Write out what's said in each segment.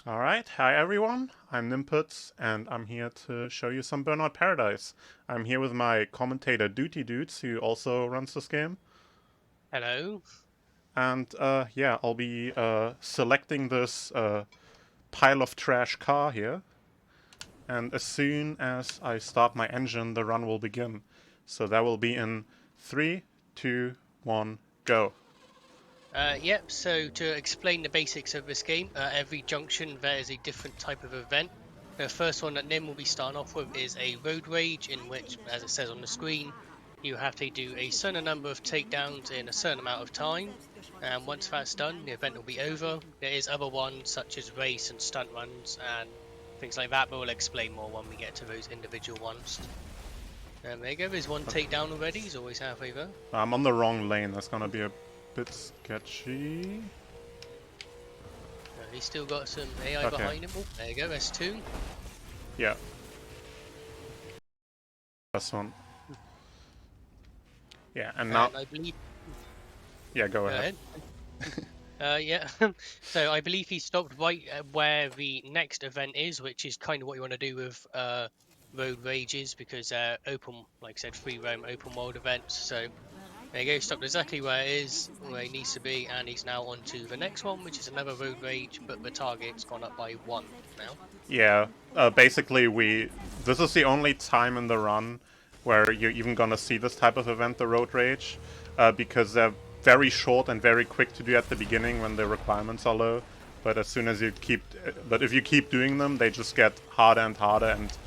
Alright, hi everyone, I'm Nimputs, and I'm here to show you some Burnout Paradise. I'm here with my commentator Duty Dudes, who also runs this game. Hello. And yeah, I'll be selecting this pile of trash car here. And as soon as I start my engine, the run will begin. So that will be in 3, 2, 1, go. Yep, so to explain the basics of this game, every junction there is a different type of event. The first one that Nim will be starting off with is a road rage, in which, as it says on the screen, you have to do a certain number of takedowns in a certain amount of time. And once that's done, the event will be over. There is other ones such as race and stunt runs and things like that, but we'll explain more when we get to those individual ones. There you go, there's one takedown already, he's always halfway there. I'm on the wrong lane, that's gonna be a bit sketchy. He's still got some AI Okay. behind him. Oh, there you go, S2. Yeah. This one. Yeah, and now... And I believe... Yeah, go ahead. Yeah, so I believe he stopped right where the next event is, which is kind of what you want to do with road rages, because they're open, like I said, free roam open world events. So there you go, stopped exactly where it is, where he needs to be, and he's now on to the next one, which is another road rage, but the target's gone up by 1 now. Yeah, basically this is the only time in the run where you're even gonna see this type of event, the road rage, because they're very short and very quick to do at the beginning when the requirements are low. But as soon as you but if you keep doing them, they just get harder and harder and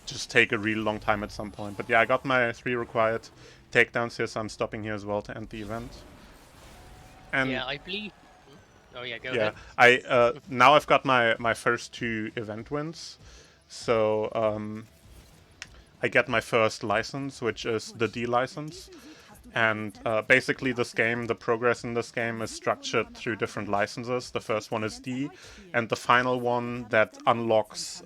just take a really long time at some point. But yeah, I got my 3 required takedowns here, so I'm stopping here as well to end the event. And Yeah, I believe... Oh yeah, go yeah, ahead. I now I've got my first 2 event wins, so I get my first license, which is the D license, and basically this game, the progress in this game is structured through different licenses. The first one is D, and the final one that unlocks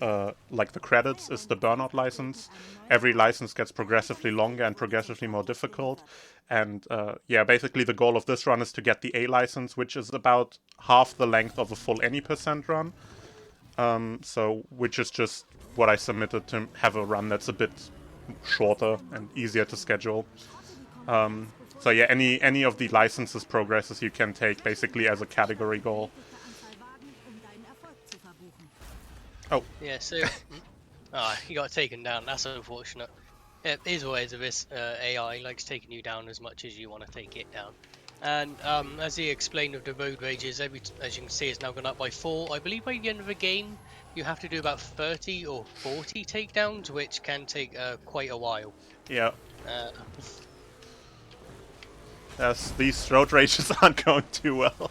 like the credits is the Burnout license. Every license gets progressively longer and progressively more difficult, and yeah, basically the goal of this run is to get the A license, which is about half the length of a full any percent run. So which is just what I submitted to have a run that's a bit shorter and easier to schedule. So yeah, any of the licenses progresses you can take basically as a category goal. Oh. Yeah, so... he got taken down. That's unfortunate. It is always of this AI likes taking you down as much as you want to take it down. And as he explained with the road rages, as you can see, it's now gone up by 4. I believe by the end of the game, you have to do about 30 or 40 takedowns, which can take quite a while. Yeah. Uh, These road races aren't going too well.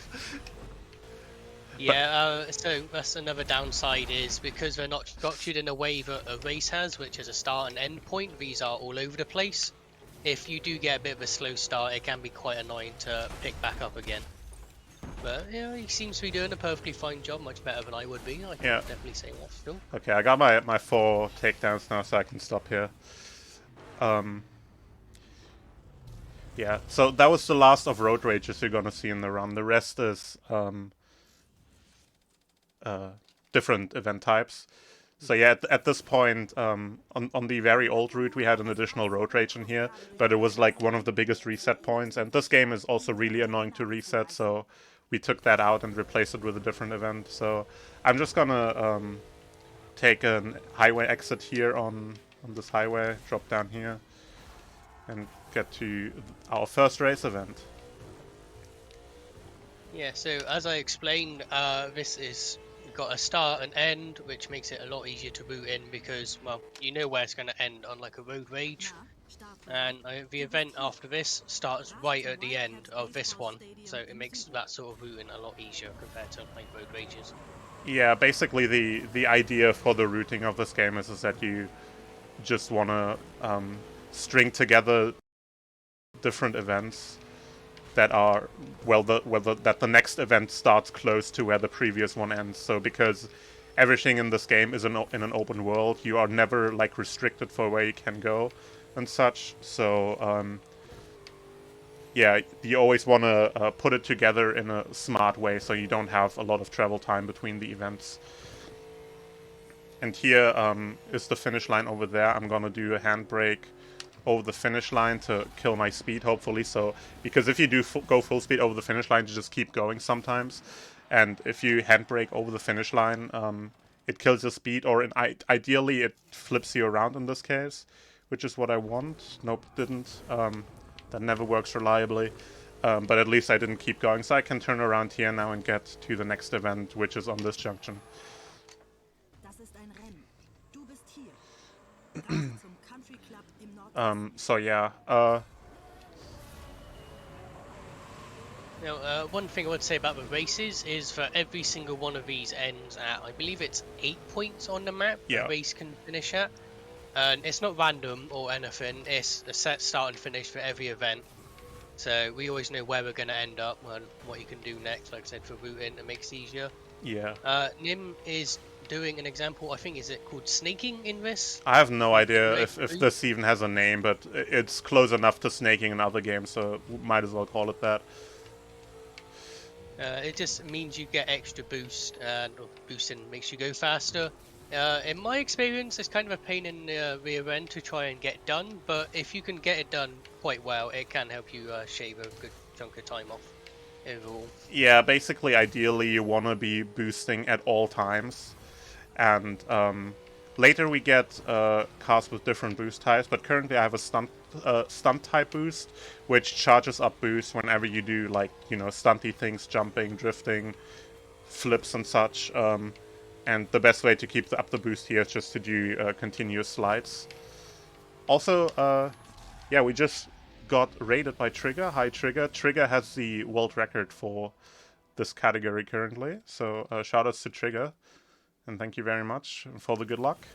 yeah, so that's another downside, is because they're not structured in a way that a race has, which is a start and end point. These are all over the place. If you do get a bit of a slow start, it can be quite annoying to pick back up again. But yeah, he seems to be doing a perfectly fine job, much better than I would be. I can definitely say that still. Okay, I got my 4 takedowns now, so I can stop here. Yeah, so that was the last of road rages you're gonna see in the run. The rest is different event types. So yeah, at this point, on the very old route, we had an additional road rage in here, but it was like one of the biggest reset points. And this game is also really annoying to reset, so we took that out and replaced it with a different event. So I'm just gonna take a highway exit here on this highway, drop down here, and get to our first race event. Yeah, so as I explained, this is got a start and end, which makes it a lot easier to route in because, well, you know where it's going to end, unlike a road rage. And the event after this starts right at the end of this one, so it makes that sort of routing a lot easier compared to like road rages. Yeah, basically the idea for the routing of this game is that you just want to string together different events that are that the next event starts close to where the previous one ends. So because everything in this game is in an open world, you are never like restricted for where you can go and such. So yeah, you always want to put it together in a smart way so you don't have a lot of travel time between the events. And here is the finish line over there. I'm gonna do a handbrake over the finish line to kill my speed, hopefully. So, because if you do go full speed over the finish line, you just keep going sometimes. And if you handbrake over the finish line, it kills your speed, or ideally it flips you around in this case, which is what I want. Nope, didn't. That never works reliably. But at least I didn't keep going, so I can turn around here now and get to the next event, which is on this junction. So yeah, Now, one thing I would say about the races is that every single one of these ends at, I believe it's 8 points on the map yeah. a race can finish at. And it's not random or anything, it's a set start and finish for every event. So we always know where we're going to end up and what you can do next, like I said, for routing, it makes it easier. Yeah. Nim is doing an example, I think, is it called snaking in this? I have no idea if this even has a name, but it's close enough to snaking in other games, so might as well call it that. It just means you get extra boost, and boosting makes you go faster. In my experience, it's kind of a pain in the rear end to try and get done, but if you can get it done quite well, it can help you shave a good chunk of time off overall. Yeah, basically, ideally, you want to be boosting at all times. And later we get cars with different boost types, but currently I have a stunt type boost, which charges up boost whenever you do, like, you know, stunty things, jumping, drifting, flips and such. And the best way to keep up the boost here is just to do continuous slides. Also, yeah, we just got raided by Trigger. Hi, Trigger. Trigger has the world record for this category currently, so shoutouts to Trigger. And thank you very much for the good luck.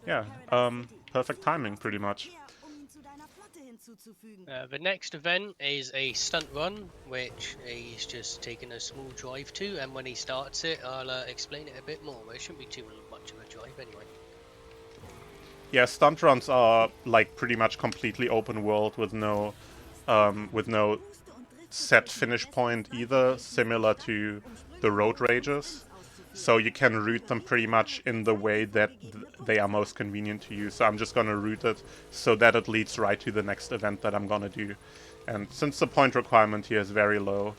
Yeah, perfect timing, pretty much. The next event is a stunt run, which he's just taking a small drive to, and when he starts it, I'll explain it a bit more. It shouldn't be too much of a drive anyway. Yeah, stunt runs are like pretty much completely open world with no set finish point either, similar to the road rages. So you can route them pretty much in the way that they are most convenient to you. So I'm just gonna route it so that it leads right to the next event that I'm gonna do. And since the point requirement here is very low,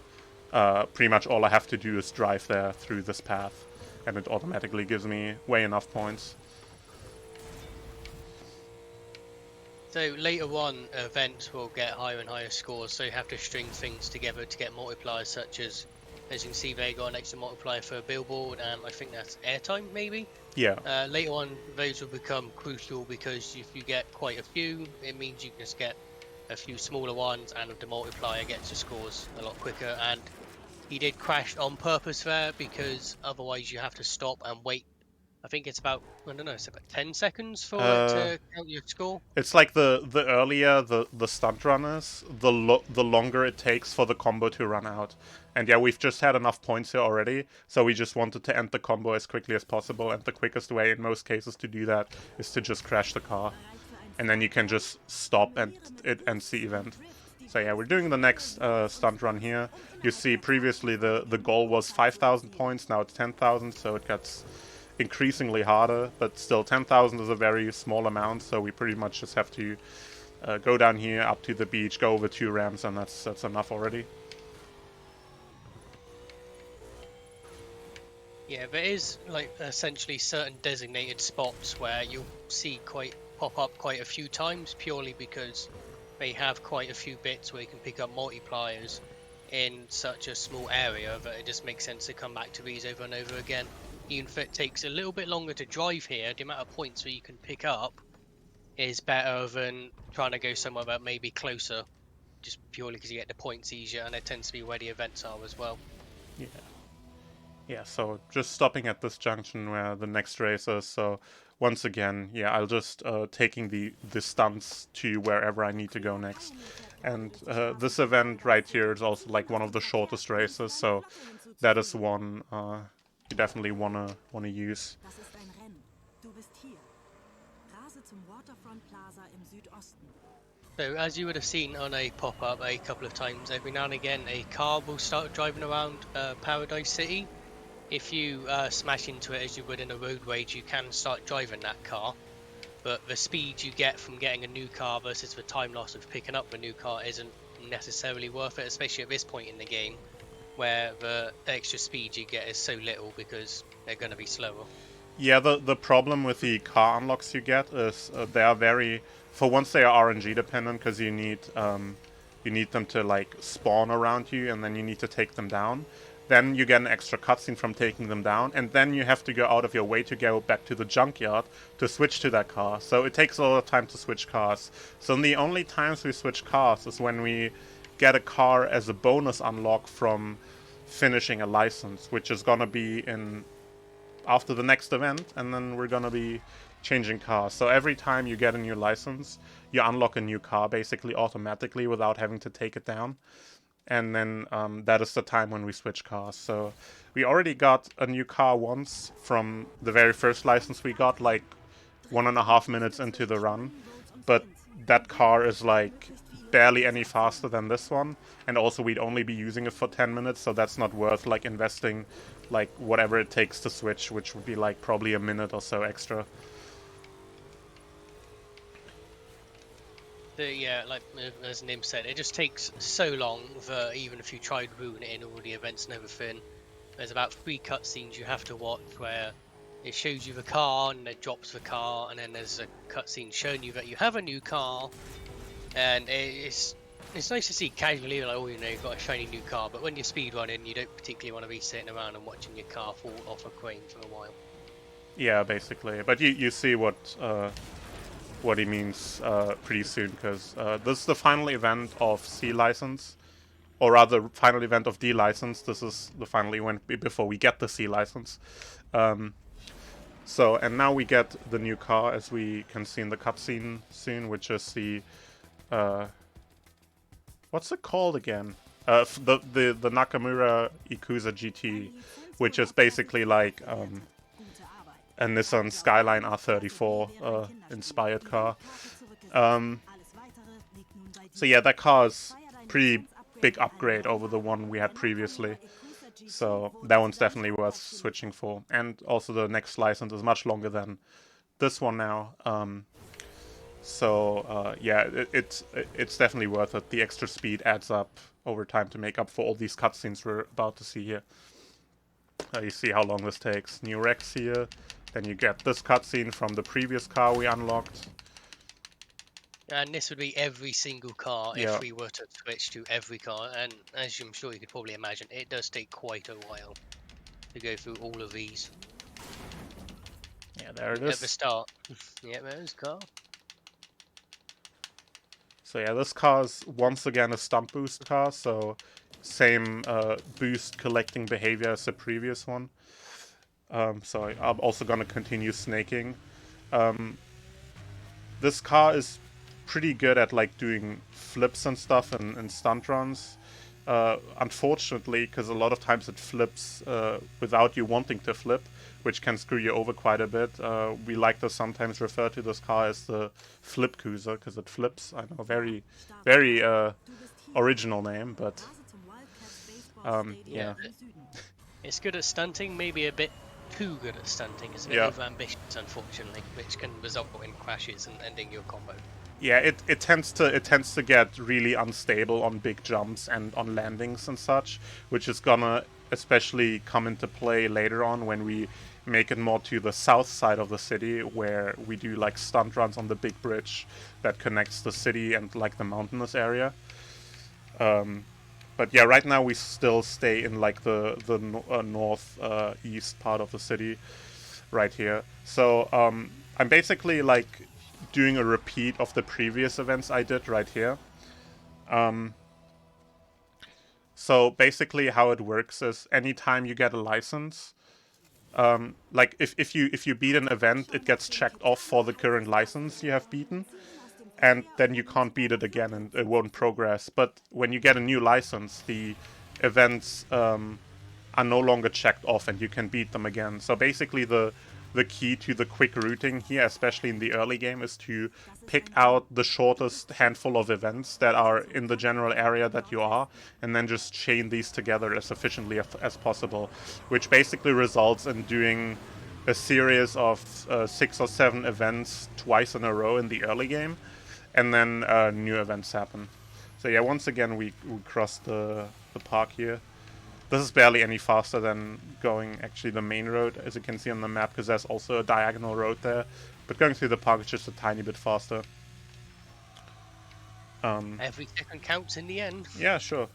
pretty much all I have to do is drive there through this path, and it automatically gives me way enough points. So later on, events will get higher and higher scores, so you have to string things together to get multipliers, such as you can see, they got an extra multiplier for a billboard, and I think that's airtime, maybe? Yeah. Later on, those will become crucial, because if you get quite a few, it means you can just get a few smaller ones, and the multiplier gets your scores a lot quicker. And he did crash on purpose there, because otherwise you have to stop and wait. I think it's about, I don't know, it's about 10 seconds for it to count your score. It's like the earlier the stunt run is, the longer it takes for the combo to run out. And yeah, we've just had enough points here already, so we just wanted to end the combo as quickly as possible, and the quickest way in most cases to do that is to just crash the car. And then you can just stop and it ends the event. So yeah, we're doing the next stunt run here. You see previously the goal was 5,000 points, now it's 10,000, so it gets increasingly harder, but still 10,000 is a very small amount, so we pretty much just have to go down here up to the beach, go over 2 ramps, and that's enough already. Yeah, there is like essentially certain designated spots where you'll see pop up quite a few times, purely because they have quite a few bits where you can pick up multipliers in such a small area that it just makes sense to come back to these over and over again. Even if it takes a little bit longer to drive here, the amount of points that you can pick up is better than trying to go somewhere that may be closer, just purely because you get the points easier, and it tends to be where the events are as well. Yeah. Yeah, so just stopping at this junction where the next race is, so once again, yeah, I'll just taking the stunts to wherever I need to go next. And this event right here is also like one of the shortest races, so that is one you definitely wanna use. So as you would have seen on a pop-up a couple of times, every now and again a car will start driving around Paradise City. If you smash into it as you would in a road rage, you can start driving that car. But the speed you get from getting a new car versus the time loss of picking up a new car isn't necessarily worth it, especially at this point in the game, where the extra speed you get is so little because they're going to be slower. Yeah, the problem with the car unlocks you get is they are very, for once they are RNG dependent, because you need them to like spawn around you, and then you need to take them down. Then you get an extra cutscene from taking them down, and then you have to go out of your way to go back to the junkyard to switch to that car. So it takes a lot of time to switch cars. So the only times we switch cars is when we get a car as a bonus unlock from finishing a license, which is gonna be in after the next event, and then we're gonna be changing cars. So every time you get a new license, you unlock a new car basically automatically without having to take it down. And then that is the time when we switch cars. So we already got a new car once from the very first license we got, like 1.5 minutes into the run. But that car is like barely any faster than this one, and also we'd only be using it for 10 minutes, so that's not worth like investing like whatever it takes to switch, which would be like probably a minute or so extra. Yeah, like as Nim said, it just takes so long that even if you tried ruining it in all the events and everything, there's about 3 cutscenes you have to watch where it shows you the car and it drops the car, and then there's a cutscene showing you that you have a new car, and it's nice to see casually like, oh, you know, you've got a shiny new car, but when you're speedrunning, you don't particularly want to be sitting around and watching your car fall off a crane for a while. Yeah, basically. But you see what he means pretty soon, because this is the final event of C license, or rather, final event of D license. This is the final event before we get the C license. So, and now we get the new car, as we can see in the cutscene soon, which is the what's it called again? The Nakamura Ikuza GT, which is basically like a Nissan Skyline R34 inspired car. So yeah, that car is pretty big upgrade over the one we had previously. So that one's definitely worth switching for. And also the next license is much longer than this one now. Yeah, it's definitely worth it. The extra speed adds up over time to make up for all these cutscenes we're about to see here. You see how long this takes. New Rex here. Then you get this cutscene from the previous car we unlocked. And this would be every single car Yeah. if we were to switch to every car. And as I'm sure you could probably imagine, it does take quite a while to go through all of these. Yeah, there it At the is. start. Yeah, there's car. So yeah, this car is once again a stump boost car, so same boost collecting behavior as the previous one. So I'm also gonna continue snaking. This car is pretty good at like doing flips and stuff and stunt runs. Unfortunately, because a lot of times it flips without you wanting to flip, which can screw you over quite a bit. We like to sometimes refer to this car as the Flip Cruiser, because it flips. I know, very, very original name, but yeah. It's good at stunting, maybe a bit too good at stunting. It's a bit overambitious, unfortunately, which can result in crashes and ending your combo. Yeah, it tends to get really unstable on big jumps and on landings and such, which is gonna especially come into play later on when we make it more to the south side of the city, where we do like stunt runs on the big bridge that connects the city and like the mountainous area. But yeah, right now we still stay in like the north east part of the city, right here. So I'm basically like doing a repeat of the previous events I did right here. So basically how it works is anytime you get a license, like if you beat an event, it gets checked off for the current license you have beaten, and then you can't beat it again and it won't progress. But when you get a new license, the events are no longer checked off and you can beat them again. So basically the the key to the quick routing here, especially in the early game, is to pick out the shortest handful of events that are in the general area that you are, and then just chain these together as efficiently as possible, which basically results in doing a series of 6 or 7 events twice in a row in the early game, and then new events happen. So yeah, once again we crossed the park here. This is barely any faster than going actually the main road, as you can see on the map, because there's also a diagonal road there. But going through the park is just a tiny bit faster. Every second counts in the end. Yeah, sure.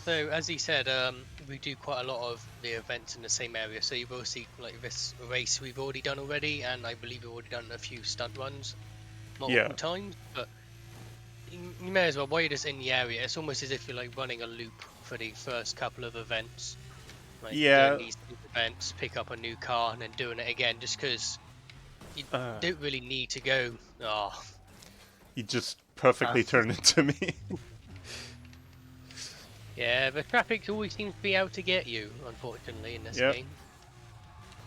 So as he said, we do quite a lot of the events in the same area. So you will see like this race we've already done already, and I believe we've already done a few stunt runs multiple times. But you may as well, while you're just in the area, it's almost as if you're like running a loop for the first couple of events. Like doing these events, pick up a new car, and then doing it again, just because you don't really need to go. Oh, you just perfectly turned it to me. Yeah, the traffic always seems to be out to get you, unfortunately, in this game.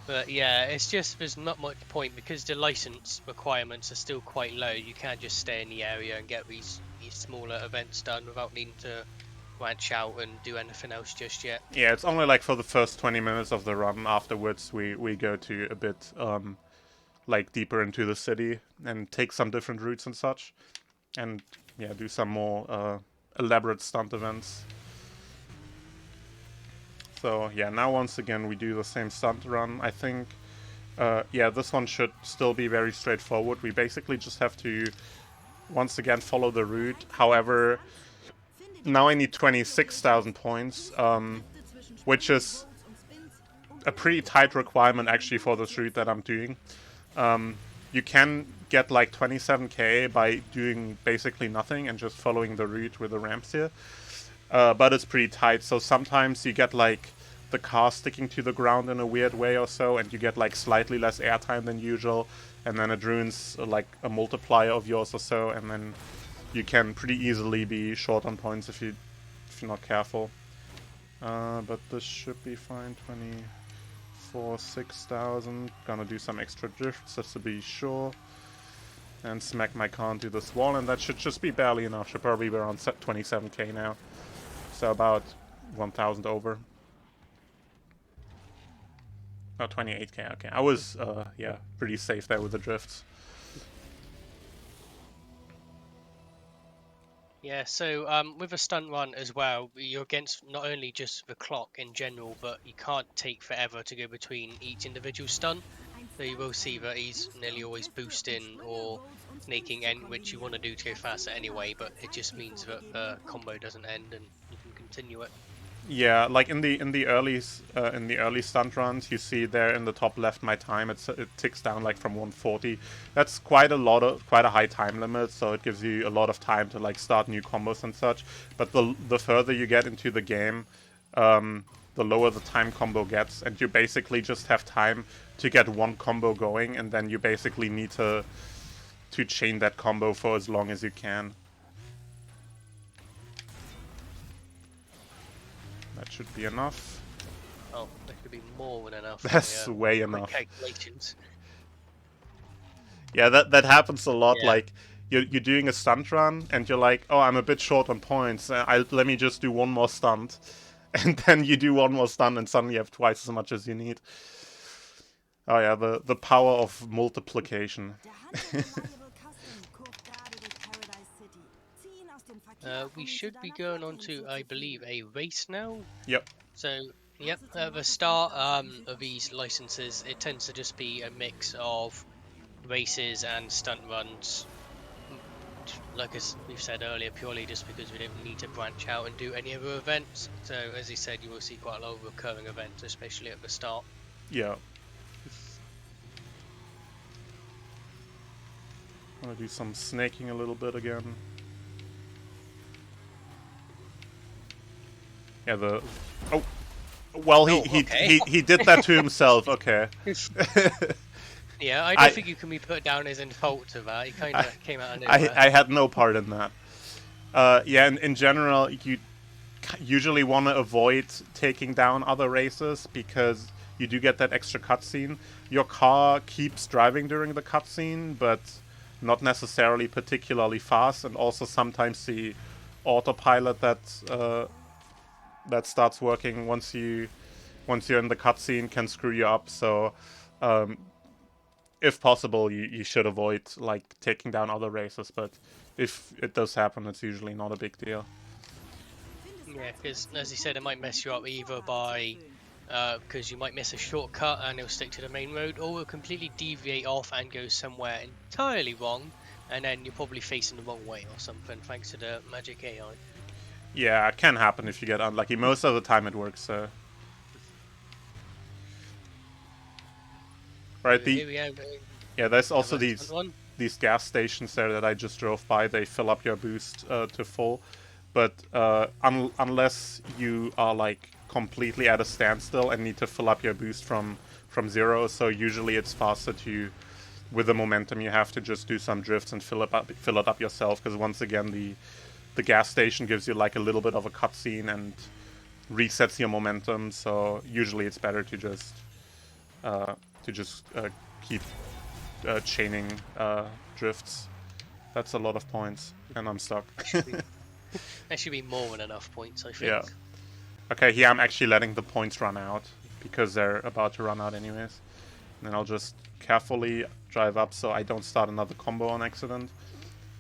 But yeah, it's just there's not much point because the license requirements are still quite low. You can't just stay in the area and get these smaller events done without needing to branch out and do anything else just yet. Yeah, it's only like for the first 20 minutes of the run. Afterwards, we go to a bit like deeper into the city and take some different routes and such, and yeah, do some more elaborate stunt events. So yeah, now once again we do the same stunt run. I think, yeah, this one should still be very straightforward. We basically just have to, once again, follow the route. However, now I need 26,000 points, which is a pretty tight requirement actually for this route that I'm doing. You can get like 27k by doing basically nothing and just following the route with the ramps here. But it's pretty tight, so sometimes you get like the car sticking to the ground in a weird way or so, and you get like slightly less airtime than usual, and then it ruins like a multiplier of yours or so, and then you can pretty easily be short on points if you're not careful. But this should be fine. 24, 6,000. Gonna do some extra drifts just to be sure. And smack my car into this wall, and that should just be barely enough. Should probably be around 27k now. So about 1,000 over. Oh, 28k, okay. I was, yeah, pretty safe there with the drifts. Yeah, so with a stunt run as well, you're against not only just the clock in general, but you can't take forever to go between each individual stunt. So you will see that he's nearly always boosting or snaking end, which you want to do to go faster anyway, but it just means that the combo doesn't end and you can continue it. Yeah, like in the early stunt runs, you see there in the top left my time. It ticks down like from 140. That's quite a high time limit, so it gives you a lot of time to like start new combos and such. But the further you get into the game, the lower the time combo gets, and you basically just have time to get one combo going, and then you basically need to chain that combo for as long as you can. That should be enough. Oh, that could be more than enough. That's way enough. Calculations. Yeah, that happens a lot. Yeah. Like you're doing a stunt run and you're like, oh, I'm a bit short on points. Let me just do one more stunt, and then you do one more stunt and suddenly you have twice as much as you need. Oh yeah, the power of multiplication. We should be going on to, I believe, a race now. Yep. So, yep, at the start of these licenses, it tends to just be a mix of races and stunt runs. Like as we've said earlier, purely just because we don't need to branch out and do any other events. So, as he said, you will see quite a lot of recurring events, especially at the start. Yeah. I'm gonna do some snaking a little bit again. Yeah, oh, well, he did that to himself. Okay. Yeah, I don't think you can be put down as in fault to that. He kind of came out of nowhere. I had no part in that. Yeah, in general, you usually want to avoid taking down other races because you do get that extra cutscene. Your car keeps driving during the cutscene, but not necessarily particularly fast, and also sometimes the autopilot that starts working once you're in the cutscene can screw you up. So if possible, you should avoid like taking down other races, but if it does happen, it's usually not a big deal. Yeah, because as you said, it might mess you up either by because you might miss a shortcut and it'll stick to the main road, or it'll completely deviate off and go somewhere entirely wrong, and then you're probably facing the wrong way or something thanks to the magic AI. Yeah, it can happen if you get unlucky. Most of the time it works, so. Right, So here we have, yeah, there's also first one. these gas stations there that I just drove by. They fill up your boost to full, but unless you are like completely at a standstill and need to fill up your boost from zero, so usually it's faster to, with the momentum, you have to just do some drifts and fill it up yourself, because once again the gas station gives you like a little bit of a cutscene and resets your momentum. So usually it's better to just keep chaining drifts. That's a lot of points, and I'm stuck. That should be more than enough points, I think. Yeah. Okay, here I'm actually letting the points run out, because they're about to run out anyways. And then I'll just carefully drive up so I don't start another combo on accident.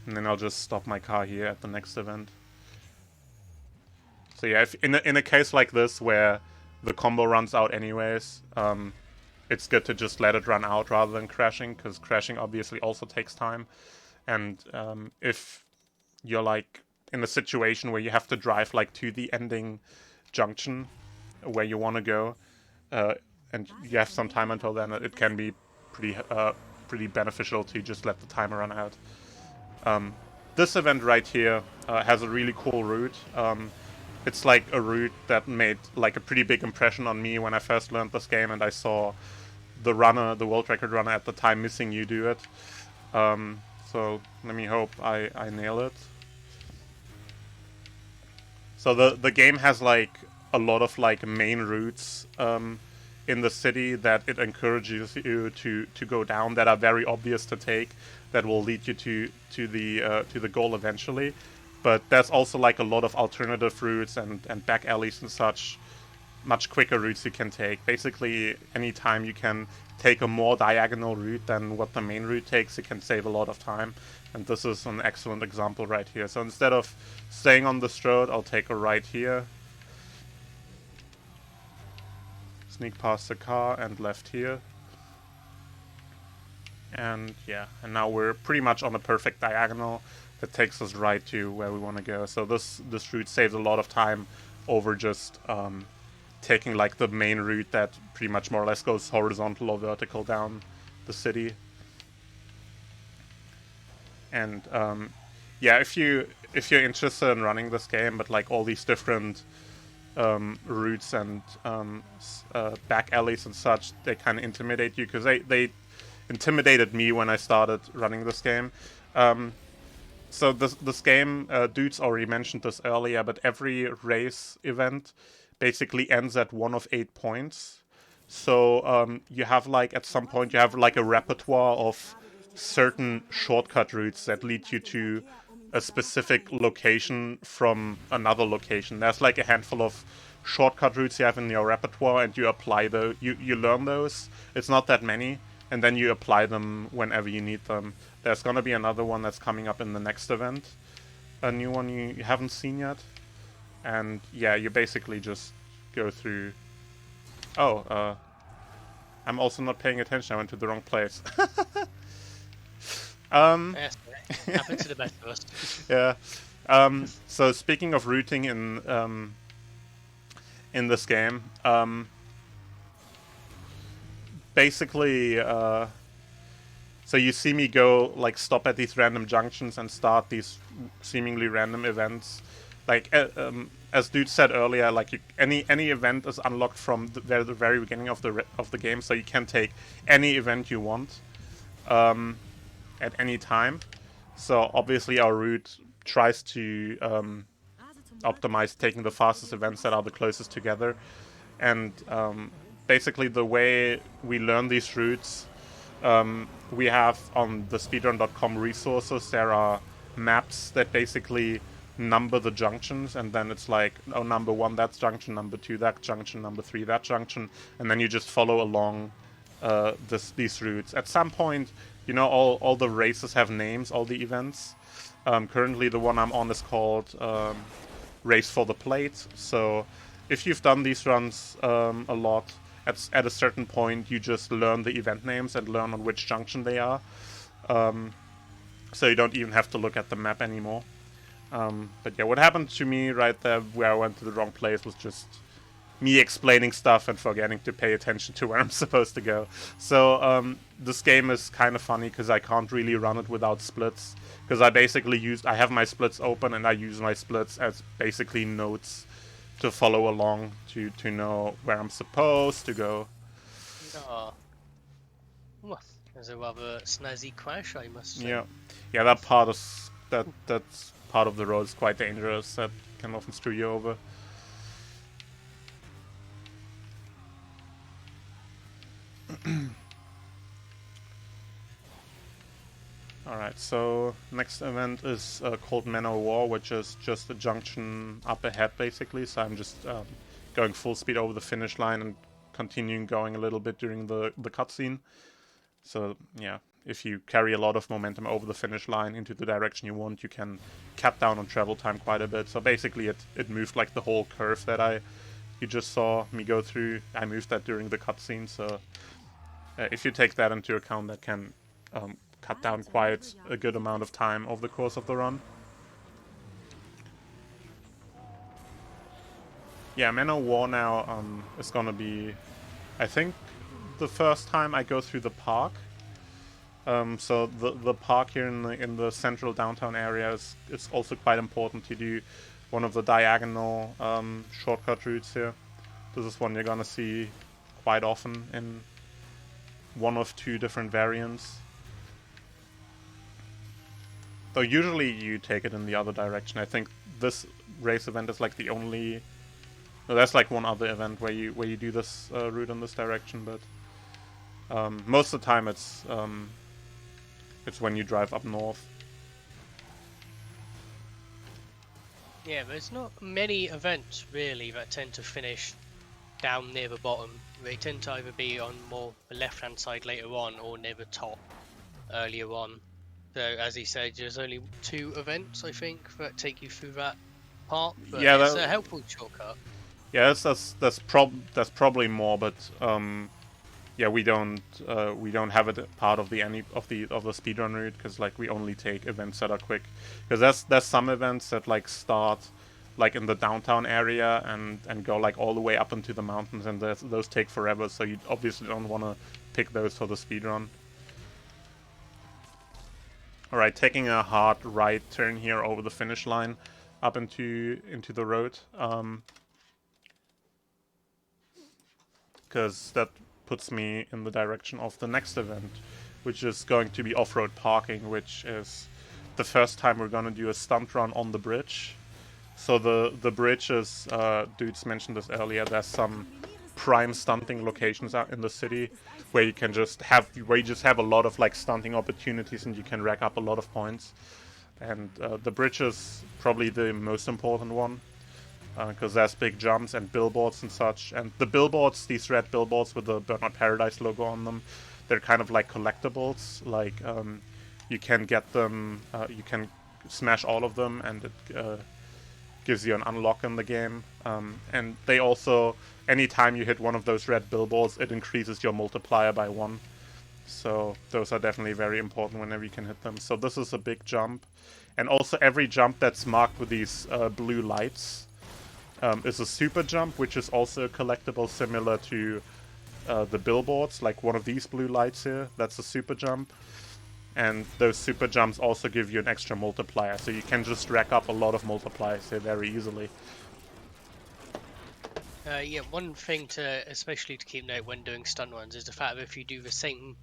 And then I'll just stop my car here at the next event. So yeah, if in a case like this where the combo runs out anyways, it's good to just let it run out rather than crashing, because crashing obviously also takes time. And if you're like in a situation where you have to drive like to the ending junction where you want to go, and you have some time until then, it can be pretty beneficial to just let the timer run out. This event right here has a really cool route. It's like a route that made like a pretty big impression on me when I first learned this game, and I saw the world record runner at the time, Missing You, do it. So let me hope I nail it. So the game has like a lot of like main routes in the city that it encourages you to go down, that are very obvious to take, that will lead you to the goal eventually. But there's also like a lot of alternative routes and back alleys and such, much quicker routes you can take. Basically, anytime you can take a more diagonal route than what the main route takes, you can save a lot of time. And this is an excellent example right here. So instead of staying on this road, I'll take a right here, sneak past the car, and left here. And yeah, and now we're pretty much on a perfect diagonal that takes us right to where we want to go. So this route saves a lot of time over just taking like the main route that pretty much more or less goes horizontal or vertical down the city. And yeah, if you're interested in running this game, but like all these different routes and back alleys and such, they kind of intimidate you, because they intimidated me when I started running this game. So this game, Dudes already mentioned this earlier, but every race event basically ends at 1 of 8 points. So you have like, at some point, you have like a repertoire of certain shortcut routes that lead you to a specific location from another location. There's like a handful of shortcut routes you have in your repertoire, and you apply those. You learn those. It's not that many, and then you apply them whenever you need them. There's gonna be another one that's coming up in the next event, a new one you haven't seen yet. And yeah, you basically just go through. Oh, I'm also not paying attention. I went to the wrong place. Yes, happens to the best of us. Yeah. So speaking of routing in this game, basically, so you see me go like stop at these random junctions and start these seemingly random events. Like as Dude said earlier, like any event is unlocked from the very beginning of the game, so you can take any event you want at any time. So obviously our route tries to optimize taking the fastest events that are the closest together, and basically the way we learn these routes. We have on the speedrun.com resources, there are maps that basically number the junctions, and then it's like, oh, number 1 that junction, number 2 that junction, number 3 that junction, and then you just follow along these routes. At some point, you know, all the races have names, all the events. Currently the one I'm on is called Race for the Plate, so if you've done these runs a lot, at a certain point you just learn the event names and learn on which junction they are. So you don't even have to look at the map anymore. But yeah, what happened to me right there where I went to the wrong place was just me explaining stuff and forgetting to pay attention to where I'm supposed to go. So this game is kind of funny because I can't really run it without splits. Because I have my splits open and I use my splits as basically notes to follow along to know where I'm supposed to go. Oh. Well, there's a rather snazzy crash, I must say. Yeah, that's part of the road is quite dangerous. That can often screw you over. Alright, so next event is called Man o' War, which is just a junction up ahead basically, so I'm just going full speed over the finish line and continuing going a little bit during the cutscene. So yeah, if you carry a lot of momentum over the finish line into the direction you want, you can cut down on travel time quite a bit. So basically it moved like the whole curve that you just saw me go through. I moved that during the cutscene, so if you take that into account, that can cut down quite a good amount of time over the course of the run. Yeah, Man o' War now is gonna be, I think, the first time I go through the park. So the park here in the central downtown area is also quite important to do one of the diagonal shortcut routes here. This is one you're gonna see quite often in one of 2 different variants. Though usually you take it in the other direction. I think this race event is like the only. No, there's like one other event where you do this route in this direction, but most of the time it's when you drive up north. Yeah, there's not many events really that tend to finish down near the bottom. They tend to either be on more the left-hand side later on or near the top earlier on. So as he said, there's only 2 events I think that take you through that part. But yeah, it's a helpful shortcut. Yeah, that's probably more, but yeah, we don't have it part of the speedrun route because like we only take events that are quick. Because there's some events that like start like in the downtown area and go like all the way up into the mountains, and those take forever. So you obviously don't want to pick those for the speedrun. Alright, taking a hard right turn here over the finish line up into the road. Because that puts me in the direction of the next event, which is going to be off-road parking, which is the first time we're going to do a stunt run on the bridge. So the bridge is, dudes mentioned this earlier, there's some prime stunting locations out in the city where you just have a lot of like stunting opportunities and you can rack up a lot of points. And the bridge is probably the most important one. Because there's big jumps and billboards and such. And the billboards, these red billboards with the Burnout Paradise logo on them, they're kind of like collectibles. Like, you can get them, you can smash all of them, and it gives you an unlock in the game. And they also, anytime you hit one of those red billboards, it increases your multiplier by 1. So those are definitely very important whenever you can hit them. So this is a big jump. And also every jump that's marked with these blue lights is a super jump, which is also a collectible similar to the billboards, like one of these blue lights here. That's a super jump. And those super jumps also give you an extra multiplier, so you can just rack up a lot of multipliers here very easily. Yeah, one thing especially to keep note when doing stunt runs is the fact that if you do the same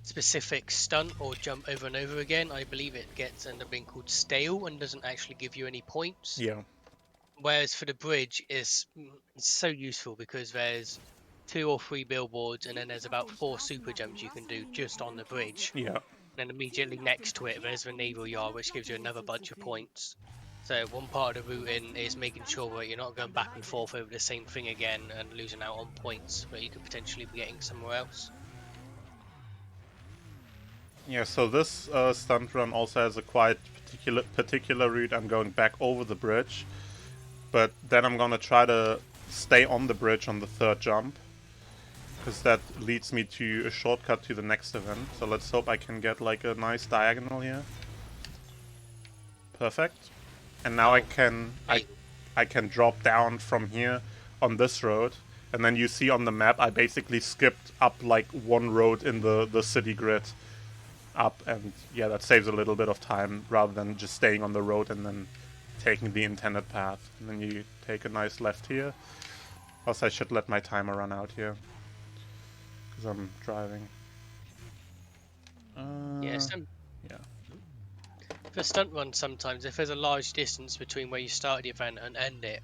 specific stunt or jump over and over again, I believe it ends up being called stale and doesn't actually give you any points. Yeah. Whereas for the bridge, it's so useful because there's 2 or 3 billboards, and then there's about 4 super jumps you can do just on the bridge. Yeah. Then immediately next to it, there's the naval yard, which gives you another bunch of points. So one part of the routing is making sure that you're not going back and forth over the same thing again and losing out on points that you could potentially be getting somewhere else. Yeah, so this stunt run also has a quite particular route. I'm going back over the bridge, but then I'm gonna try to stay on the bridge on the 3rd jump, because that leads me to a shortcut to the next event. So let's hope I can get like a nice diagonal here. Perfect. And now I can drop down from here on this road, and then you see on the map I basically skipped up like 1 road in the city grid up, and yeah, that saves a little bit of time rather than just staying on the road and then taking the intended path. And then you take a nice left here. Also, I should let my timer run out here because I'm driving. Yeah. For stunt runs, sometimes if there's a large distance between where you start the event and end it,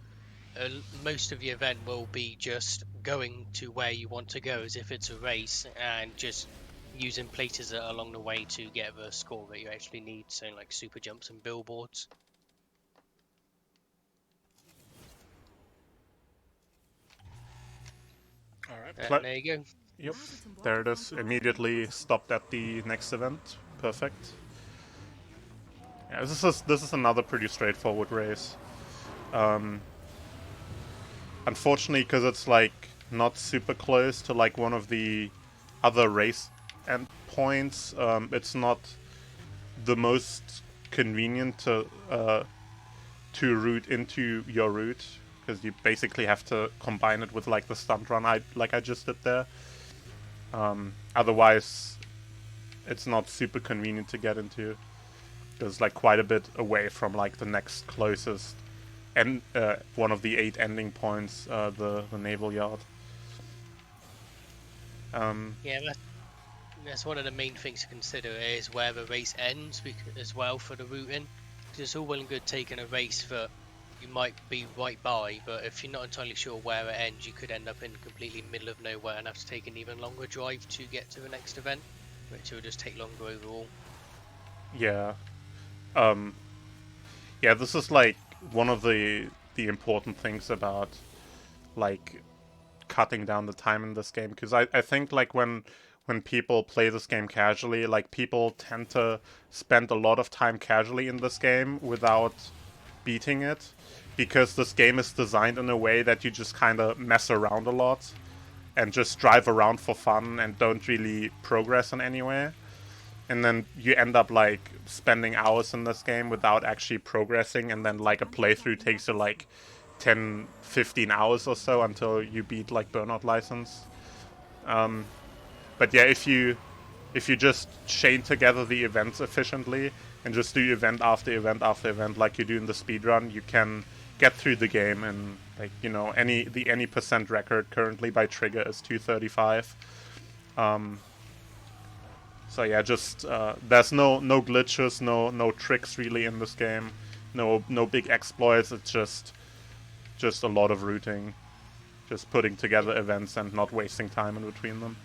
most of the event will be just going to where you want to go as if it's a race, and just using places along the way to get the score that you actually need, so like super jumps and billboards. Alright, There you go. Yep, there it is. Immediately stopped at the next event. Perfect. Yeah, this is another pretty straightforward race. Unfortunately, because it's like not super close to like one of the other race endpoints, it's not the most convenient to route into your route, because you basically have to combine it with like the stunt run I just did there. Otherwise, it's not super convenient to get into. It's like quite a bit away from like the next closest and one of the 8 ending points, the naval yard. Yeah, that's one of the main things to consider is where the race ends as well for the routing. Because it's all well and good taking a race that you might be right by, but if you're not entirely sure where it ends, you could end up in completely middle of nowhere and have to take an even longer drive to get to the next event, which will just take longer overall. Yeah. Yeah, this is like one of the important things about like cutting down the time in this game, because I think like when people play this game casually, like people tend to spend a lot of time casually in this game without beating it, because this game is designed in a way that you just kind of mess around a lot and just drive around for fun and don't really progress in any way. And then you end up like spending hours in this game without actually progressing, and then like a playthrough takes you like 10-15 hours or so until you beat like Burnout License. But yeah, if you just chain together the events efficiently and just do event after event after event like you do in the speedrun, you can get through the game. And like, you know, any percent record currently by Trigger is 235. So yeah, just there's no glitches, no tricks really in this game, no big exploits. It's just a lot of routing, just putting together events and not wasting time in between them.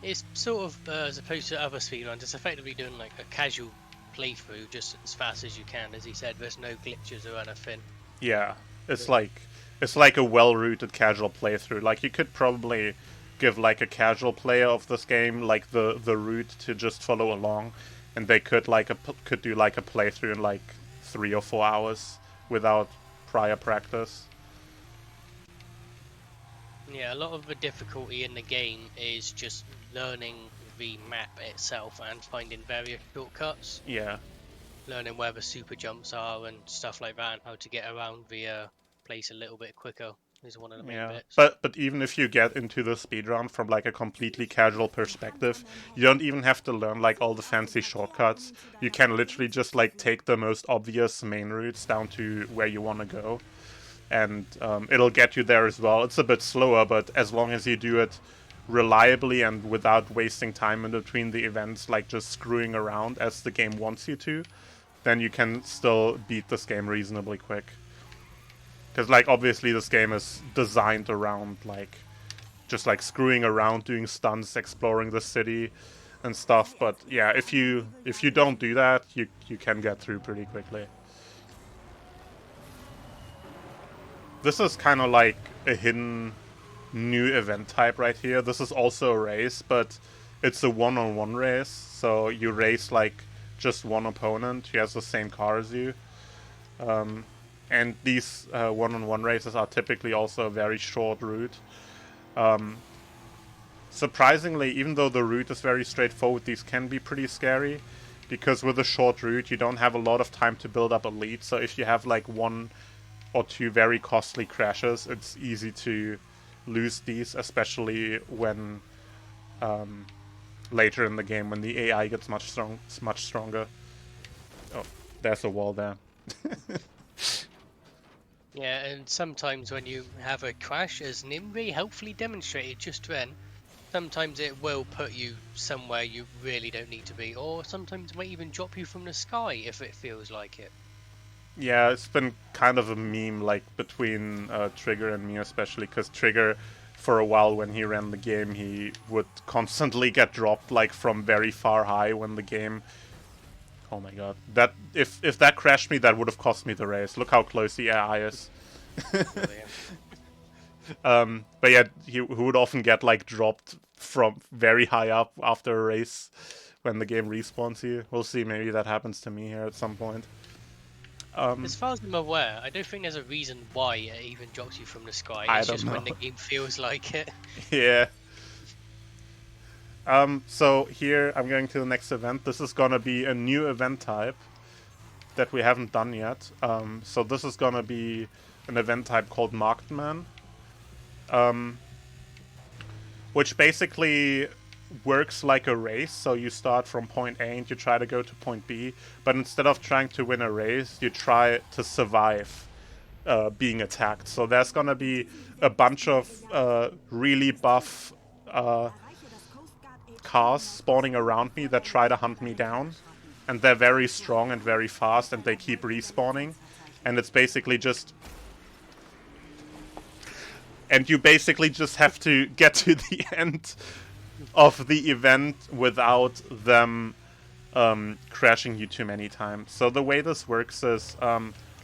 It's sort of, as opposed to other speedruns, it's effectively doing like a casual playthrough just as fast as you can. As he said, there's no glitches or anything. Yeah, it's like a well-routed casual playthrough. Like you could probably give like a casual player of this game like the route to just follow along, and they could do like a playthrough in like 3 or 4 hours without prior practice. Yeah, a lot of the difficulty in the game is just learning the map itself and finding various shortcuts. Yeah. Learning where the super jumps are and stuff like that, and how to get around the place a little bit quicker is one of the main bits. But even if you get into the speedrun from like a completely casual perspective, you don't even have to learn like all the fancy shortcuts. You can literally just like take the most obvious main routes down to where you want to go, and it'll get you there as well. It's a bit slower, but as long as you do it reliably and without wasting time in between the events, like just screwing around as the game wants you to, then you can still beat this game reasonably quick. Because, like, obviously this game is designed around, like, just like screwing around, doing stunts, exploring the city and stuff. But yeah, if you don't do that, you can get through pretty quickly. This is kind of like a hidden new event type right here. This is also a race, but it's a one-on-one race. So you race like just one opponent who has the same car as you. And these one-on-one races are typically also a very short route. Surprisingly, even though the route is very straightforward, these can be pretty scary. Because with a short route, you don't have a lot of time to build up a lead. So if you have like one or two very costly crashes, it's easy to lose these, especially when later in the game when the AI gets much stronger. Oh, there's a wall there. Yeah, and sometimes when you have a crash, as Nimri helpfully demonstrated just then, sometimes it will put you somewhere you really don't need to be, or sometimes it might even drop you from the sky if it feels like it. Yeah, it's been kind of a meme, like, between Trigger and me especially, because Trigger, for a while when he ran the game, he would constantly get dropped, like, from very far high when the game... Oh my god. That if that crashed me, that would have cost me the race. Look how close the AI is. But yeah, he would often get, like, dropped from very high up after a race when the game respawns you. We'll see, maybe that happens to me here at some point. As far as I'm aware, I don't think there's a reason why it even drops you from the sky. I It's don't just know. when the game feels like it. Yeah. So here I'm going to the next event. This is gonna be a new event type that we haven't done yet. So this is gonna be an event type called Marketman, which basically works like a race. So you start from point A and you try to go to point B, but instead of trying to win a race, you try to survive being attacked. So there's gonna be a bunch of really buff cars spawning around me that try to hunt me down, and they're very strong and very fast, and they keep respawning, and it's basically just... And you basically just have to get to the end of the event without them crashing you too many times. So the way this works is,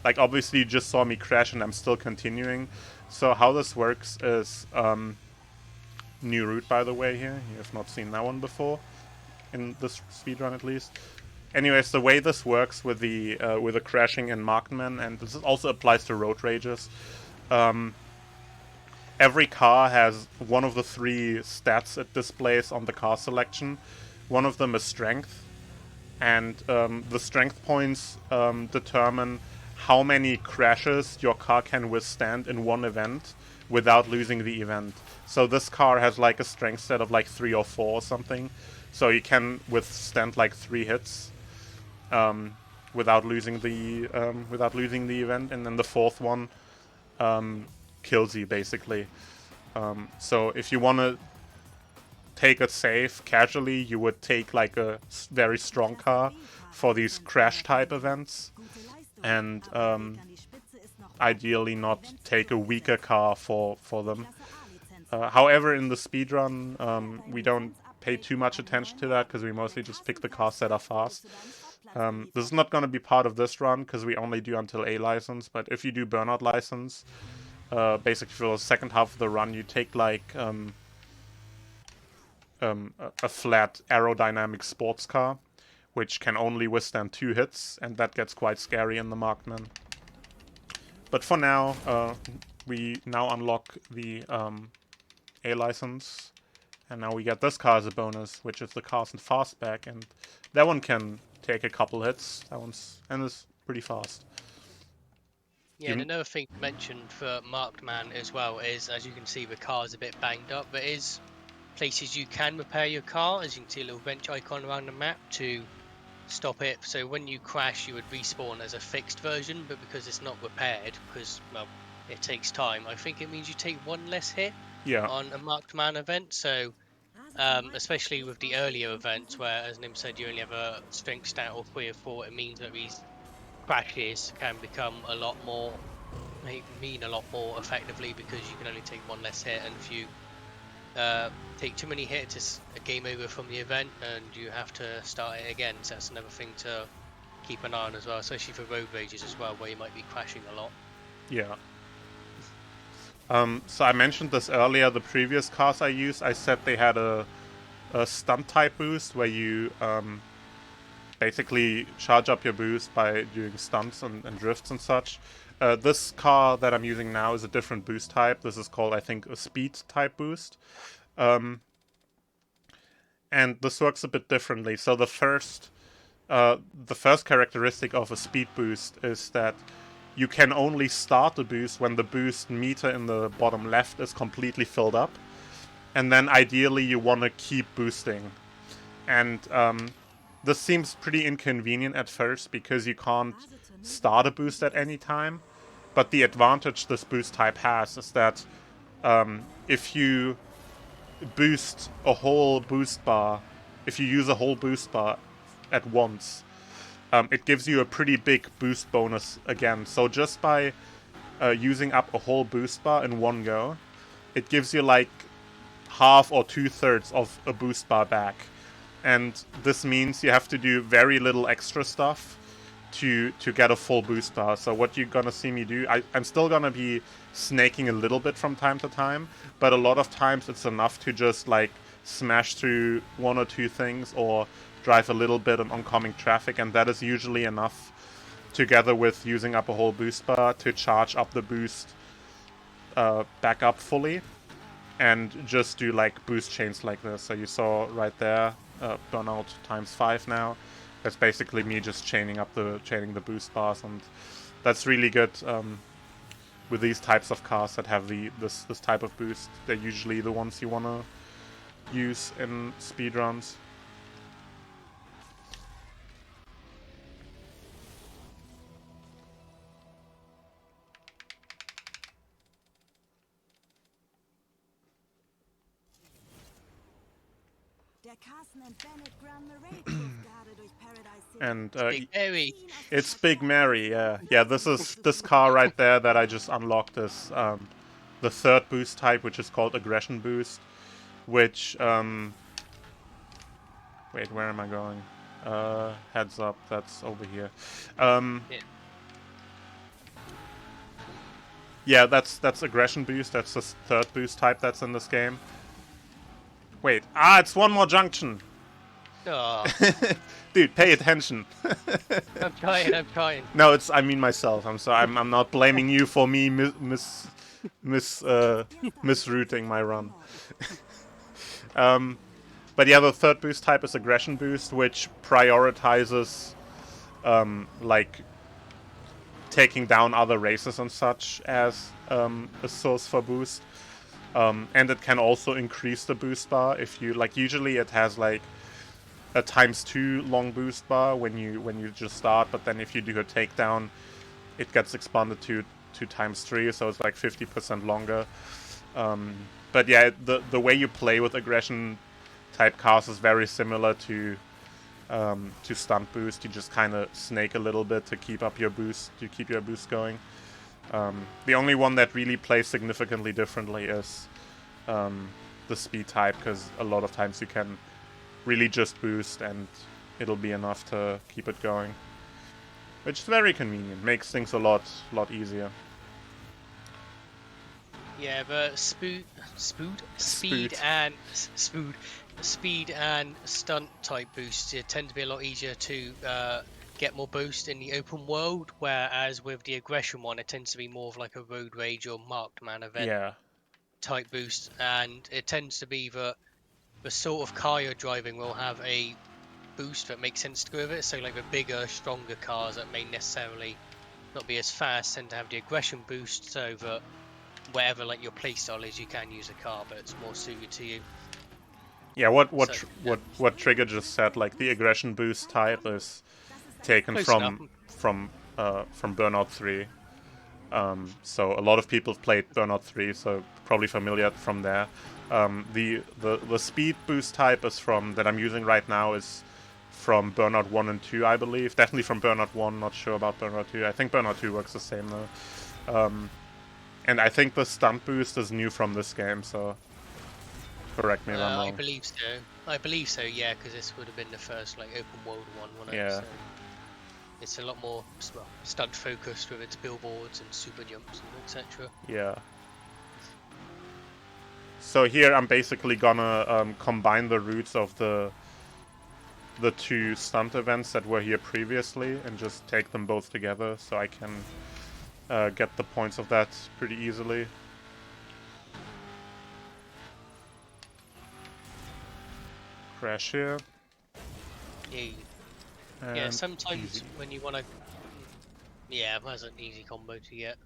like, obviously you just saw me crash and I'm still continuing. So how this works is, new route, by the way, here. You have not seen that one before, in this speedrun at least. Anyways, the way this works with the crashing in Markman, and this also applies to road rages, every car has one of the three stats it displays on the car selection. One of them is strength, and the strength points determine how many crashes your car can withstand in one event without losing the event. So this car has like a strength stat of like 3 or 4 or something, so you can withstand like 3 hits without losing the event, and then the fourth one kills you basically. So if you want to take a save casually, you would take like a very strong car for these crash type events, and ideally not take a weaker car for them. However, in the speedrun, we don't pay too much attention to that because we mostly just pick the cars that are fast. This is not going to be part of this run because we only do until A license, but if you do Burnout license, basically for the second half of the run, you take like a flat aerodynamic sports car, which can only withstand 2 hits, and that gets quite scary in the Markman. But for now, we now unlock the A license, and now we get this car as a bonus, which is the Cars and Fastback, and that one can take a couple hits. That one's and is pretty fast. Yeah, and another thing to mention for Marked Man as well is, as you can see, the car's a bit banged up. There is places you can repair your car, as you can see a little wrench icon around the map to stop it. So when you crash, you would respawn as a fixed version, but because it's not repaired, because, well, it takes time, I think it means you take 1 less hit on a Marked Man event. So especially with the earlier events where, as Nim said, you only have a strength stat or 3 or 4, it means that these crashes can become a lot more, mean a lot more effectively, because you can only take 1 less hit, and if you take too many hits, it's a game over from the event, and you have to start it again. So that's another thing to keep an eye on as well, especially for road rages as well, where you might be crashing a lot. Yeah. So I mentioned this earlier, the previous cars I used, I said they had a stunt type boost where you basically charge up your boost by doing stunts and drifts and such. This car that I'm using now is a different boost type. This is called, I think, a speed type boost. And this works a bit differently. So the first characteristic of a speed boost is that you can only start the boost when the boost meter in the bottom left is completely filled up. And then ideally you want to keep boosting. And this seems pretty inconvenient at first because you can't start a boost at any time. But the advantage this boost type has is that if you boost a whole boost bar, if you use a whole boost bar at once, it gives you a pretty big boost bonus again. So just by using up a whole boost bar in one go, it gives you like half or 2/3 of a boost bar back. And this means you have to do very little extra stuff to get a full boost bar. So what you're gonna see me do, I'm still gonna be snaking a little bit from time to time, but a lot of times it's enough to just like smash through one or two things or drive a little bit on oncoming traffic, and that is usually enough, together with using up a whole boost bar, to charge up the boost back up fully and just do like boost chains like this. So you saw right there, Burnout ×5 now. That's basically me just chaining the boost bars, and that's really good with these types of cars that have this type of boost. They're usually the ones you want to use in speedruns. And Big Mary. it's Big Mary, yeah. Yeah, this car right there that I just unlocked is the third boost type, which is called Aggression Boost, which wait, where am I going? Heads up, that's over here. Yeah, that's Aggression Boost, that's the third boost type that's in this game. Wait, it's one more junction! Oh. Dude, pay attention. I'm trying. No, I mean myself. I'm sorry. I'm not blaming you for me misrouting my run. But yeah, the third boost type is Aggression Boost, which prioritizes like taking down other races and such as a source for boost. And it can also increase the boost bar if you like. Usually, it has like a ×2 long boost bar when you just start, but then if you do a takedown, it gets expanded to ×3, so it's like 50% longer. But yeah, the way you play with aggression type cars is very similar to stunt boost. You just kind of snake a little bit to keep up your boost, to keep your boost going. The only one that really plays significantly differently is the speed type, because a lot of times you can really just boost and it'll be enough to keep it going, which is very convenient, makes things a lot easier. Yeah, but speed and stunt type boosts tend to be a lot easier to get more boost in the open world, whereas with the aggression one, it tends to be more of like a road rage or marked man event type boost, and it tends to be that the sort of car you're driving will have a boost that makes sense to go with it. So like the bigger, stronger cars that may necessarily not be as fast tend to have the aggression boost, so that wherever like your playstyle is, you can use a car, but it's more suited to you. Yeah, what Trigger just said, like the aggression boost type is taken from Burnout 3. So a lot of people have played Burnout 3, so probably familiar from there. The speed boost type is that I'm using right now is from Burnout 1 and 2, I believe. Definitely from Burnout 1, not sure about Burnout 2. I think Burnout 2 works the same though. And I think the stunt boost is new from this game, so Correct me if I'm I wrong. believe so. I believe so, yeah, because this would have been the first like open world one, wouldn't it? Yeah. So it's a lot more stunt focused with its billboards and super jumps and etc. Yeah. So here I'm basically gonna combine the routes of the two stunt events that were here previously and just take them both together so I can get the points of that pretty easily. Crash here. Yeah, sometimes easy. when you want to... Yeah, that's an easy combo to get.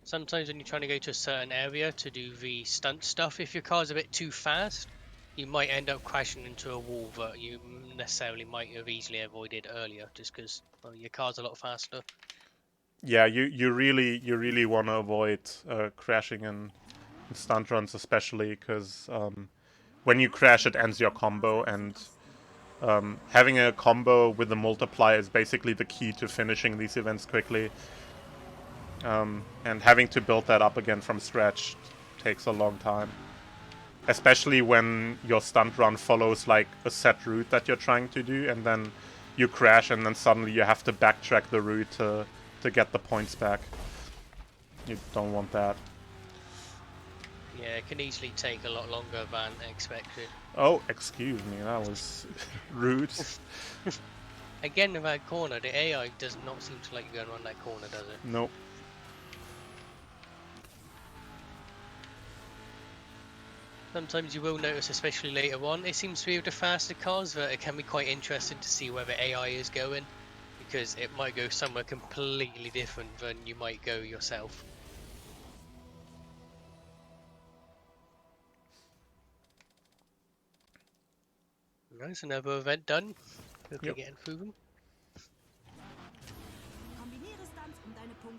Sometimes when you're trying to go to a certain area to do the stunt stuff, if your car's a bit too fast, you might end up crashing into a wall that you necessarily might have easily avoided earlier, just because your car's a lot faster. Yeah, you really want to avoid crashing in stunt runs, especially because when you crash, it ends your combo, and having a combo with the multiplier is basically the key to finishing these events quickly. And having to build that up again from scratch takes a long time. Especially when your stunt run follows like a set route that you're trying to do, and then you crash, and then suddenly you have to backtrack the route to get the points back. You don't want that. Yeah, it can easily take a lot longer than expected. Oh, excuse me, that was rude. Again, with that corner, the AI does not seem to like you going around that corner, does it? Nope. Sometimes you will notice, especially later on, it seems to be with the faster cars that it can be quite interesting to see where the AI is going, because it might go somewhere completely different than you might go yourself. Nice, another event done. Hopefully getting through them.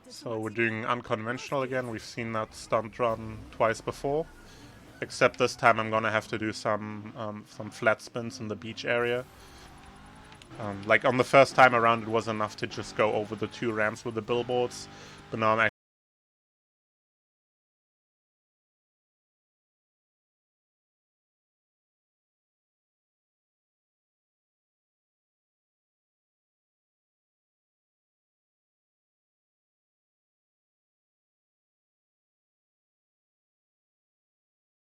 So we're doing unconventional again. We've seen that stunt run twice before. Except this time I'm gonna have to do some flat spins in the beach area. Like on the first time around it was enough to just go over the two ramps with the billboards. But now I'm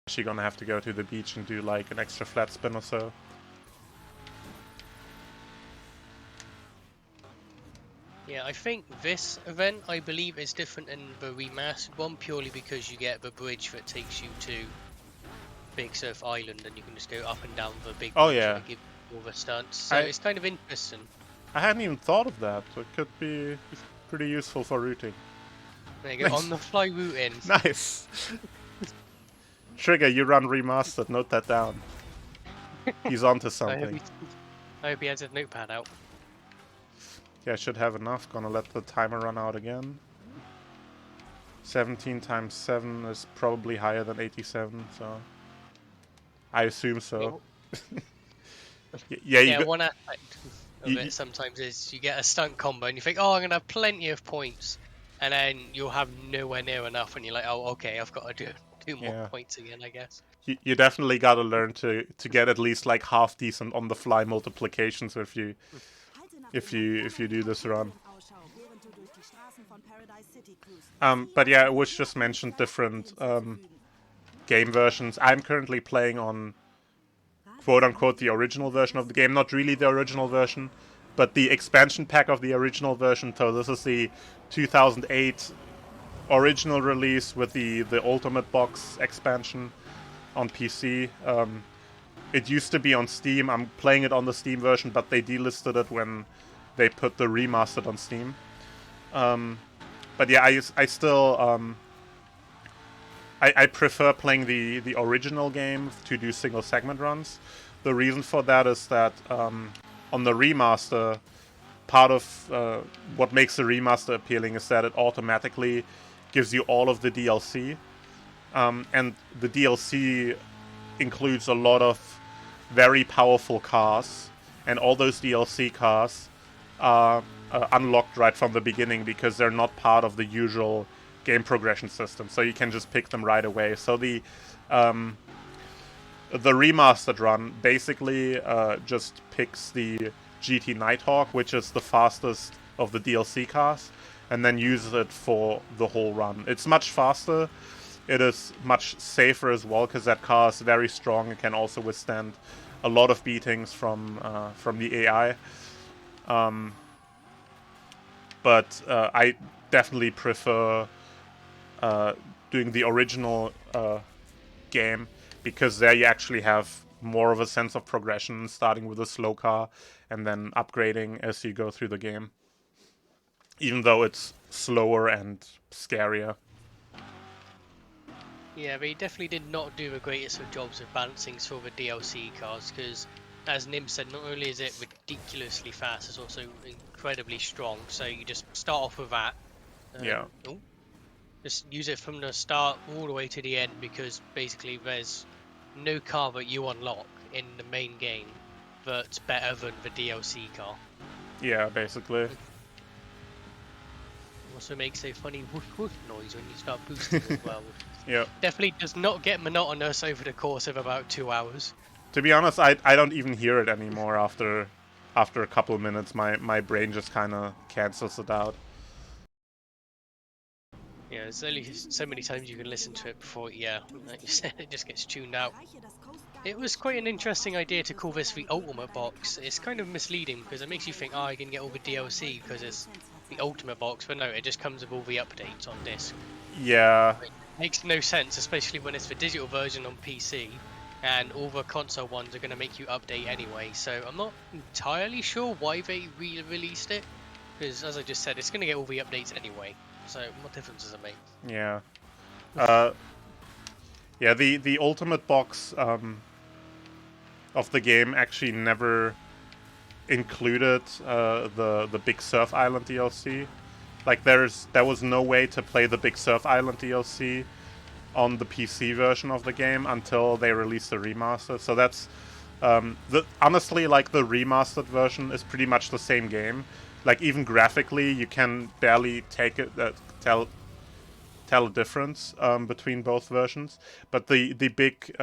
actually gonna have to go to the beach and do like an extra flat spin or so. Yeah, I think this event, I believe, is different in the remastered one, purely because you get the bridge that takes you to Big Surf Island, and you can just go up and down the big bridge yeah. that give all the stunts. So it's kind of interesting. I hadn't even thought of that. It could be pretty useful for routing. There you go, Nice. on the fly routing. Nice. Trigger, you run remastered. Note that down. He's onto something. I hope he has his notepad out. Yeah, I should have enough. Gonna let the timer run out again. 17 times 7 is probably higher than 87, so I assume so. Yeah, one aspect of it sometimes is you get a stunt combo and you think, oh, I'm gonna have plenty of points, and then you'll have nowhere near enough, and you're like, oh, okay, I've got to do more points again, I guess. You definitely gotta learn to get at least like half decent on the fly multiplications if you do this run. But yeah, it was just mentioned different game versions. I'm currently playing on quote-unquote the original version of the game. Not really the original version, but the expansion pack of the original version. So this is the 2008 original release with the Ultimate Box expansion on PC. It used to be on Steam. I'm playing it on the Steam version, but they delisted it when they put the remastered on Steam. But yeah, I still I prefer playing the original game to do single segment runs. The reason for that is that on the remaster, part of what makes the remaster appealing is that it automatically gives you all of the DLC, and the DLC includes a lot of very powerful cars, and all those DLC cars are unlocked right from the beginning because they're not part of the usual game progression system, so you can just pick them right away. So the remastered run basically just picks the GT Nighthawk, which is the fastest of the DLC cars, and then uses it for the whole run. It's much faster. It is much safer as well, because that car is very strong. It can also withstand a lot of beatings from the AI. But I definitely prefer doing the original game, because there you actually have more of a sense of progression, starting with a slow car and then upgrading as you go through the game. Even though it's slower and scarier. Yeah, but he definitely did not do the greatest of jobs of balancing sort of the DLC cars, because as Nim said, not only is it ridiculously fast, it's also incredibly strong. So you just start off with that. Yeah. Just use it from the start all the way to the end, because basically there's no car that you unlock in the main game that's better than the DLC car. Yeah, basically. Also makes a funny woof woof noise when you start boosting as well. Yeah. Definitely does not get monotonous over the course of about 2 hours. To be honest, I don't even hear it anymore after a couple of minutes. My brain just kind of cancels it out. Yeah, there's only so many times you can listen to it before, yeah, like you said, it just gets tuned out. It was quite an interesting idea to call this the Ultimate Box. It's kind of misleading, because it makes you think, oh, I can get all the DLC because it's the Ultimate Box, but no, it just comes with all the updates on disc. Yeah. It makes no sense, especially when it's the digital version on PC, and all the console ones are going to make you update anyway, so I'm not entirely sure why they re-released it, because as I just said, it's going to get all the updates anyway. So what difference does it make? Yeah. Yeah, the ultimate box of the game actually never included the Big Surf Island DLC. Like there was no way to play the Big Surf Island DLC on the PC version of the game until they released the remaster. So that's honestly, like, the remastered version is pretty much the same game. Like, even graphically, you can barely tell a difference between both versions. But the big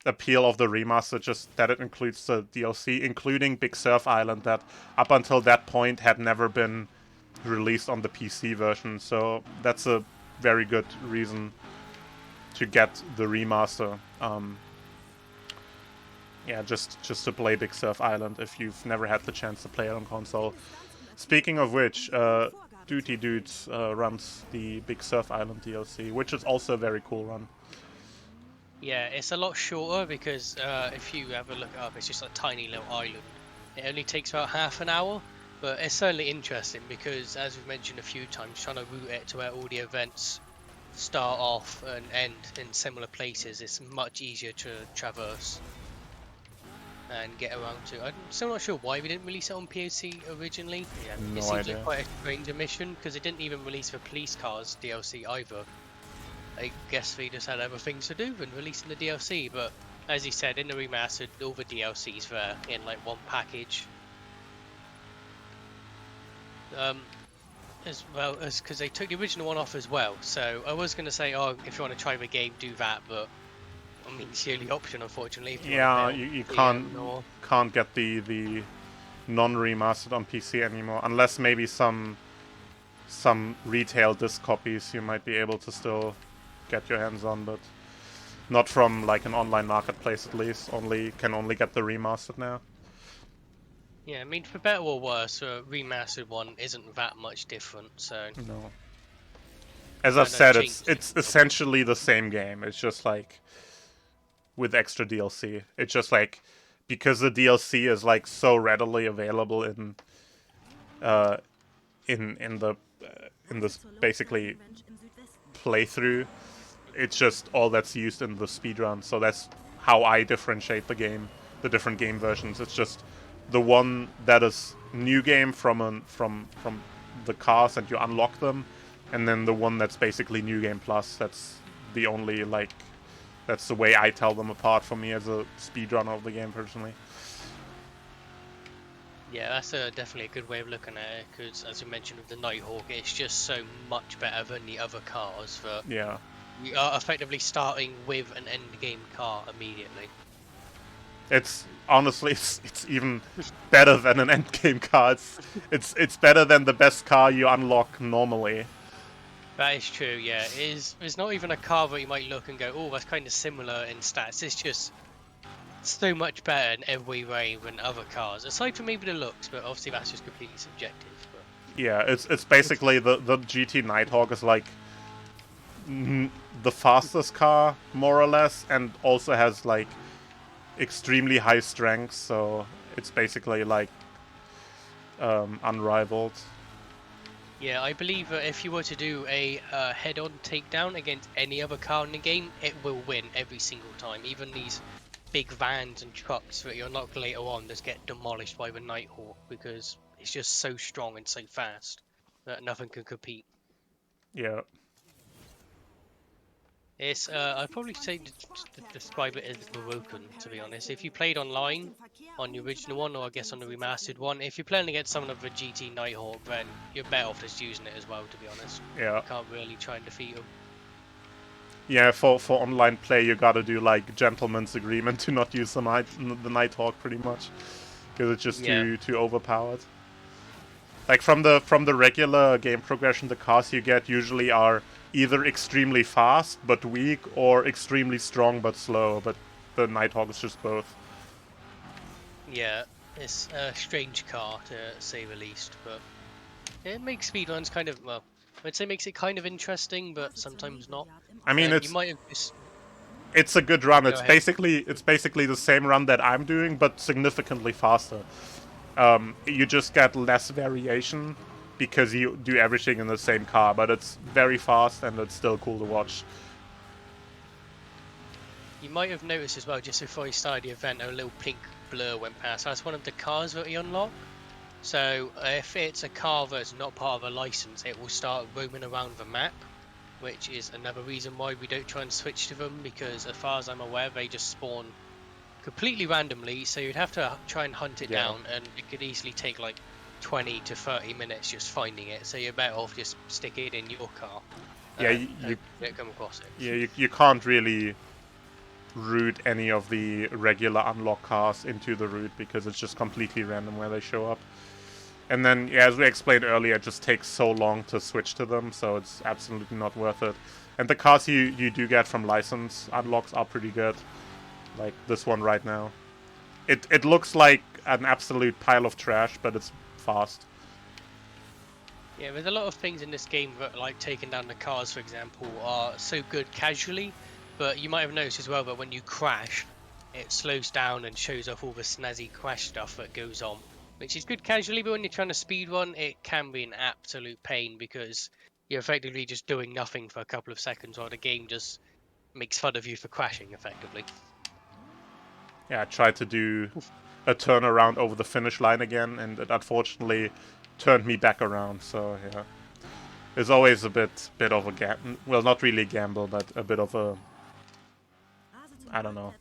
appeal of the remaster just that it includes the DLC, including Big Surf Island, that up until that point had never been released on the PC version. So that's a very good reason to get the remaster. Yeah, just to play Big Surf Island if you've never had the chance to play it on console. Speaking of which, Duty Dudes runs the Big Surf Island DLC, which is also a very cool run. Yeah, it's a lot shorter, because if you have a look up, it's just a tiny little island. It only takes about half an hour, but it's certainly interesting because, as we've mentioned a few times, trying to route it to where all the events start off and end in similar places, it's much easier to traverse and get around to. I'm still not sure why we didn't release it on POC originally. Yeah, No it seems idea. like quite a strange omission, because it didn't even release the police cars DLC either. I guess they just had other things to do than releasing the DLC, but as he said, in the remastered, all the DLCs were in like one package. As well as because they took the original one off as well. So I was going to say, oh, if you want to try the game, do that, but I mean, it's the only option, unfortunately. Yeah, you can't get the non-remastered on PC anymore, unless maybe some retail disc copies you might be able to still get your hands on, but not from like an online marketplace at least. Can only get the remastered now. Yeah, I mean, for better or worse, a remastered one isn't that much different. So no. As I've said, it's essentially the same game. It's just like with extra DLC. It's just like because the DLC is like so readily available in this basically playthrough. It's just all that's used in the speedrun. So that's how I differentiate the different game versions. It's just the one that is new game from the cars and you unlock them, and then the one that's basically new game plus. That's the only that's the way I tell them apart for me as a speedrunner of the game personally. Yeah, that's definitely a good way of looking at it, because as you mentioned with the Nighthawk, it's just so much better than the other cars that Yeah. You are effectively starting with an end game car immediately. It's honestly, it's even better than an endgame car. It's better than the best car you unlock normally. That is true, yeah. It's not even a car that you might look and go, oh, that's kind of similar in stats. It's just so much better in every way than other cars. Aside from maybe the looks, but obviously that's just completely subjective. Yeah, it's basically the GT Nighthawk is like the fastest car more or less, and also has like extremely high strength. So it's basically like unrivaled. Yeah, I believe that if you were to do a head-on takedown against any other car in the game, it will win every single time. Even these big vans and trucks that you unlock later on just get demolished by the Nighthawk because it's just so strong and so fast that nothing can compete. Yeah. It's I'd probably say to describe it as broken, to be honest. If you played online on the original one, or I guess on the remastered one, if you're playing against someone of the GT Nighthawk, then you're better off just using it as well, to be honest. Yeah. You can't really try and defeat them. Yeah, for online play, you gotta do like gentleman's agreement to not use the Nighthawk pretty much, because it's just Yeah. too overpowered. Like from the regular game progression, the cars you get usually are either extremely fast but weak, or extremely strong but slow. But the Nighthawk is just both. Yeah, it's a strange car to say the least, but it makes speedruns kind of, well, I'd say makes it kind of interesting, but sometimes not. I mean, You might have just it's a good run. go ahead. It's basically the same run that I'm doing, but significantly faster. You just get less variation because you do everything in the same car, but it's very fast and it's still cool to watch. You might have noticed as well, just before you started the event, a little pink blur went past. That's one of the cars that you unlock. So if it's a car that's not part of a license, it will start roaming around the map, which is another reason why we don't try and switch to them, because as far as I'm aware, they just spawn completely randomly, so you'd have to try and hunt it down, and it could easily take like 20 to 30 minutes just finding it, so you're better off just stick it in your car. Yeah, you don't come across it. Yeah, you can't really route any of the regular unlock cars into the route because it's just completely random where they show up. And then, yeah, as we explained earlier, it just takes so long to switch to them, so it's absolutely not worth it. And the cars you do get from license unlocks are pretty good, like this one right now. It looks like an absolute pile of trash, but it's fast. Yeah, there's a lot of things in this game that, like taking down the cars, for example, are so good casually, but you might have noticed as well that when you crash, it slows down and shows off all the snazzy crash stuff that goes on, which is good casually, but when you're trying to speed run, it can be an absolute pain because you're effectively just doing nothing for a couple of seconds while the game just makes fun of you for crashing, effectively. Yeah, I tried to do a turnaround over the finish line again, and it unfortunately turned me back around. So yeah, it's always a bit of a gamble. Well, not really a gamble, but a bit of a, I don't know.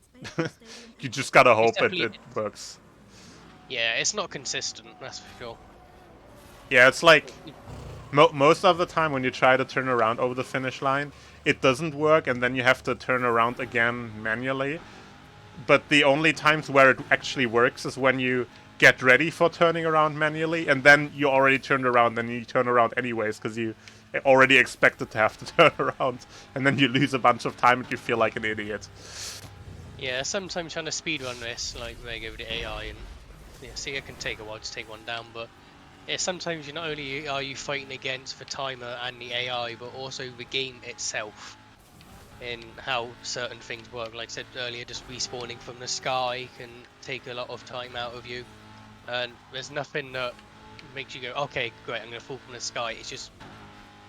You just gotta It's hope definitely, it works. yeah, it's not consistent, that's for sure. Yeah, it's like most of the time when you try to turn around over the finish line, it doesn't work, and then you have to turn around again manually. But the only times where it actually works is when you get ready for turning around manually, and then you already turned around, and you turn around anyways because you already expected to have to turn around, and then you lose a bunch of time and you feel like an idiot. Yeah, sometimes trying to speedrun this, like they go with the AI, and yeah, see, it can take a while to take one down, but yeah, sometimes you not only are you fighting against the timer and the AI, but also the game itself in how certain things work. Like I said earlier, just respawning from the sky can take a lot of time out of you, and there's nothing that makes you go, okay, great, I'm gonna fall from the sky. It's just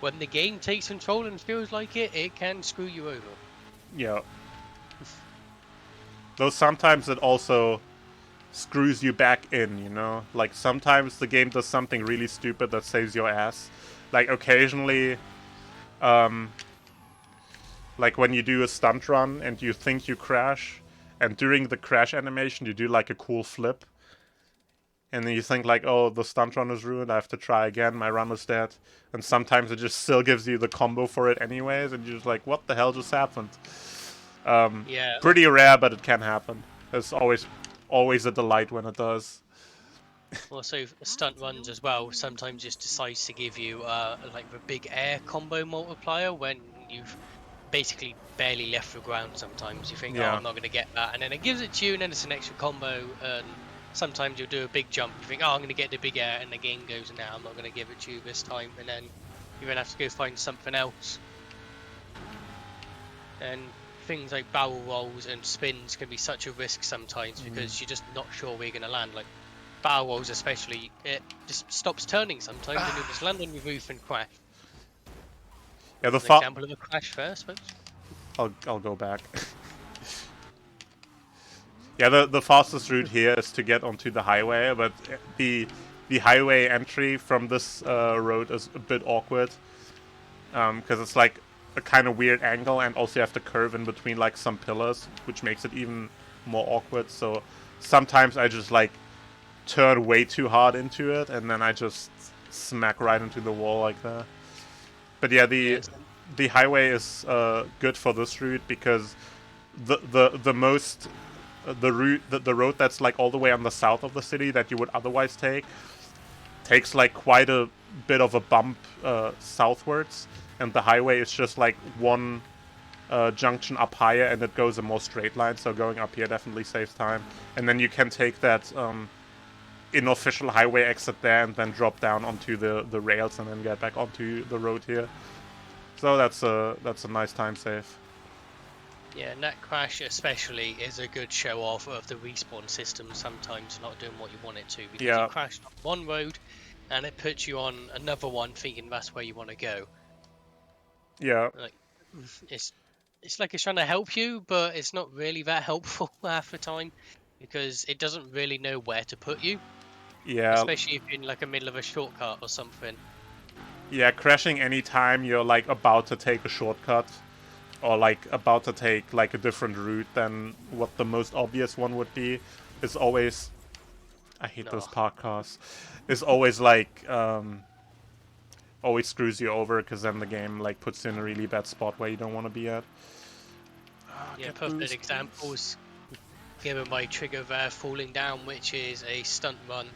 when the game takes control and feels like it can screw you over. Yeah. Though sometimes it also screws you back in, you know? Like, sometimes the game does something really stupid that saves your ass. Like, occasionally, like when you do a stunt run and you think you crash, and during the crash animation you do like a cool flip, And then you think like, oh, the stunt run is ruined, I have to try again, my run is dead. And sometimes it just still gives you the combo for it anyways, and you're just like, what the hell just happened? Yeah. Pretty rare, but it can happen. It's always a delight when it does. Also, stunt runs as well sometimes just decides to give you like the big air combo multiplier when you've basically barely left the ground. Sometimes you think, oh, Yeah. I'm not going to get that, and then it gives it to you, and then it's an extra combo. And sometimes you'll do a big jump, you think, oh, I'm going to get the big air, and the game goes, no, I'm not going to give it to you this time, and then you're going to have to go find something else. And things like barrel rolls and spins can be such a risk sometimes because you're just not sure where you're going to land. Like barrel rolls especially, it just stops turning sometimes and you'll just land on your roof and crash. Yeah, An example of a crash first, folks. I'll go back. Yeah, the fastest route here is to get onto the highway, but the highway entry from this road is a bit awkward because it's like a kind of weird angle, and also you have to curve in between like some pillars, which makes it even more awkward. So sometimes I just like turn way too hard into it, and then I just smack right into the wall like that. But yeah, the highway is good for this route because the most the road that's like all the way on the south of the city that you would otherwise take takes like quite a bit of a bump southwards, and the highway is just like one junction up higher, and it goes a more straight line. So going up here definitely saves time, and then you can take that unofficial highway exit there and then drop down onto the rails and then get back onto the road here. So that's a nice time save. Yeah, and that crash especially is a good show off of the respawn system sometimes not doing what you want it to, because you crashed on one road and it puts you on another one thinking that's where you want to go. Yeah. Like it's like it's trying to help you, but it's not really that helpful half the time because it doesn't really know where to put you. Yeah. Especially if you're in like a middle of a shortcut or something. Yeah, crashing anytime you're like about to take a shortcut or like about to take like a different route than what the most obvious one would be is always, I hate those park cars, is always like always screws you over, because then the game like puts you in a really bad spot where you don't want to be at. Yeah, perfect examples given by Trigger there, falling down, which is a stunt run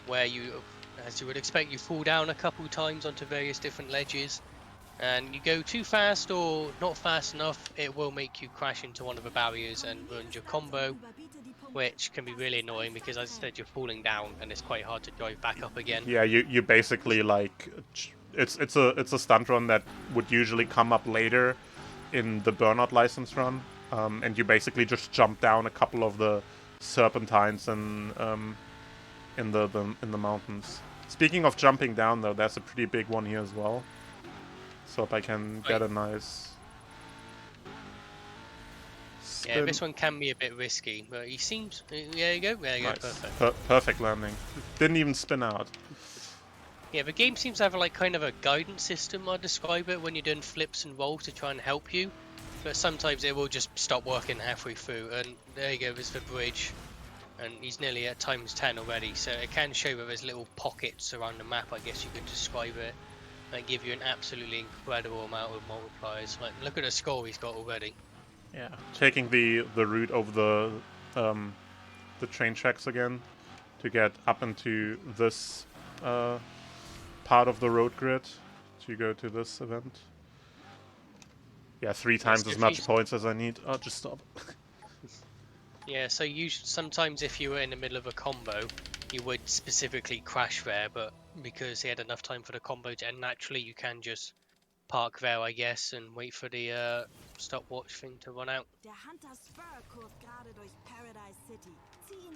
where you, as you would expect, you fall down a couple times onto various different ledges, and you go too fast or not fast enough, it will make you crash into one of the barriers and ruin your combo, which can be really annoying because, as I said, you're falling down and it's quite hard to drive back up again. Yeah, you basically like it's a stunt run that would usually come up later in the Burnout license run, and you basically just jump down a couple of the serpentines and in the mountains. Speaking of jumping down, though, there's a pretty big one here as well. So if I can get a nice spin. Yeah, this one can be a bit risky, but he seems. There you go. There you go. Perfect. Perfect landing. Didn't even spin out. Yeah, the game seems to have like kind of a guidance system, I'd describe it, when you're doing flips and rolls to try and help you. But sometimes it will just stop working halfway through, and there you go, there's the bridge. And he's nearly at times 10 already, so it can show that there's little pockets around the map, I guess you could describe it, that give you an absolutely incredible amount of multipliers. Like, look at the score he's got already. Yeah, taking the route over the train tracks again to get up into this part of the road grid to go to this event. Yeah, 3 times as much points as I need. Oh, just stop. Yeah, so sometimes if you were in the middle of a combo, you would specifically crash there, but because he had enough time for the combo to end naturally, you can just park there, I guess, and wait for the stopwatch thing to run out.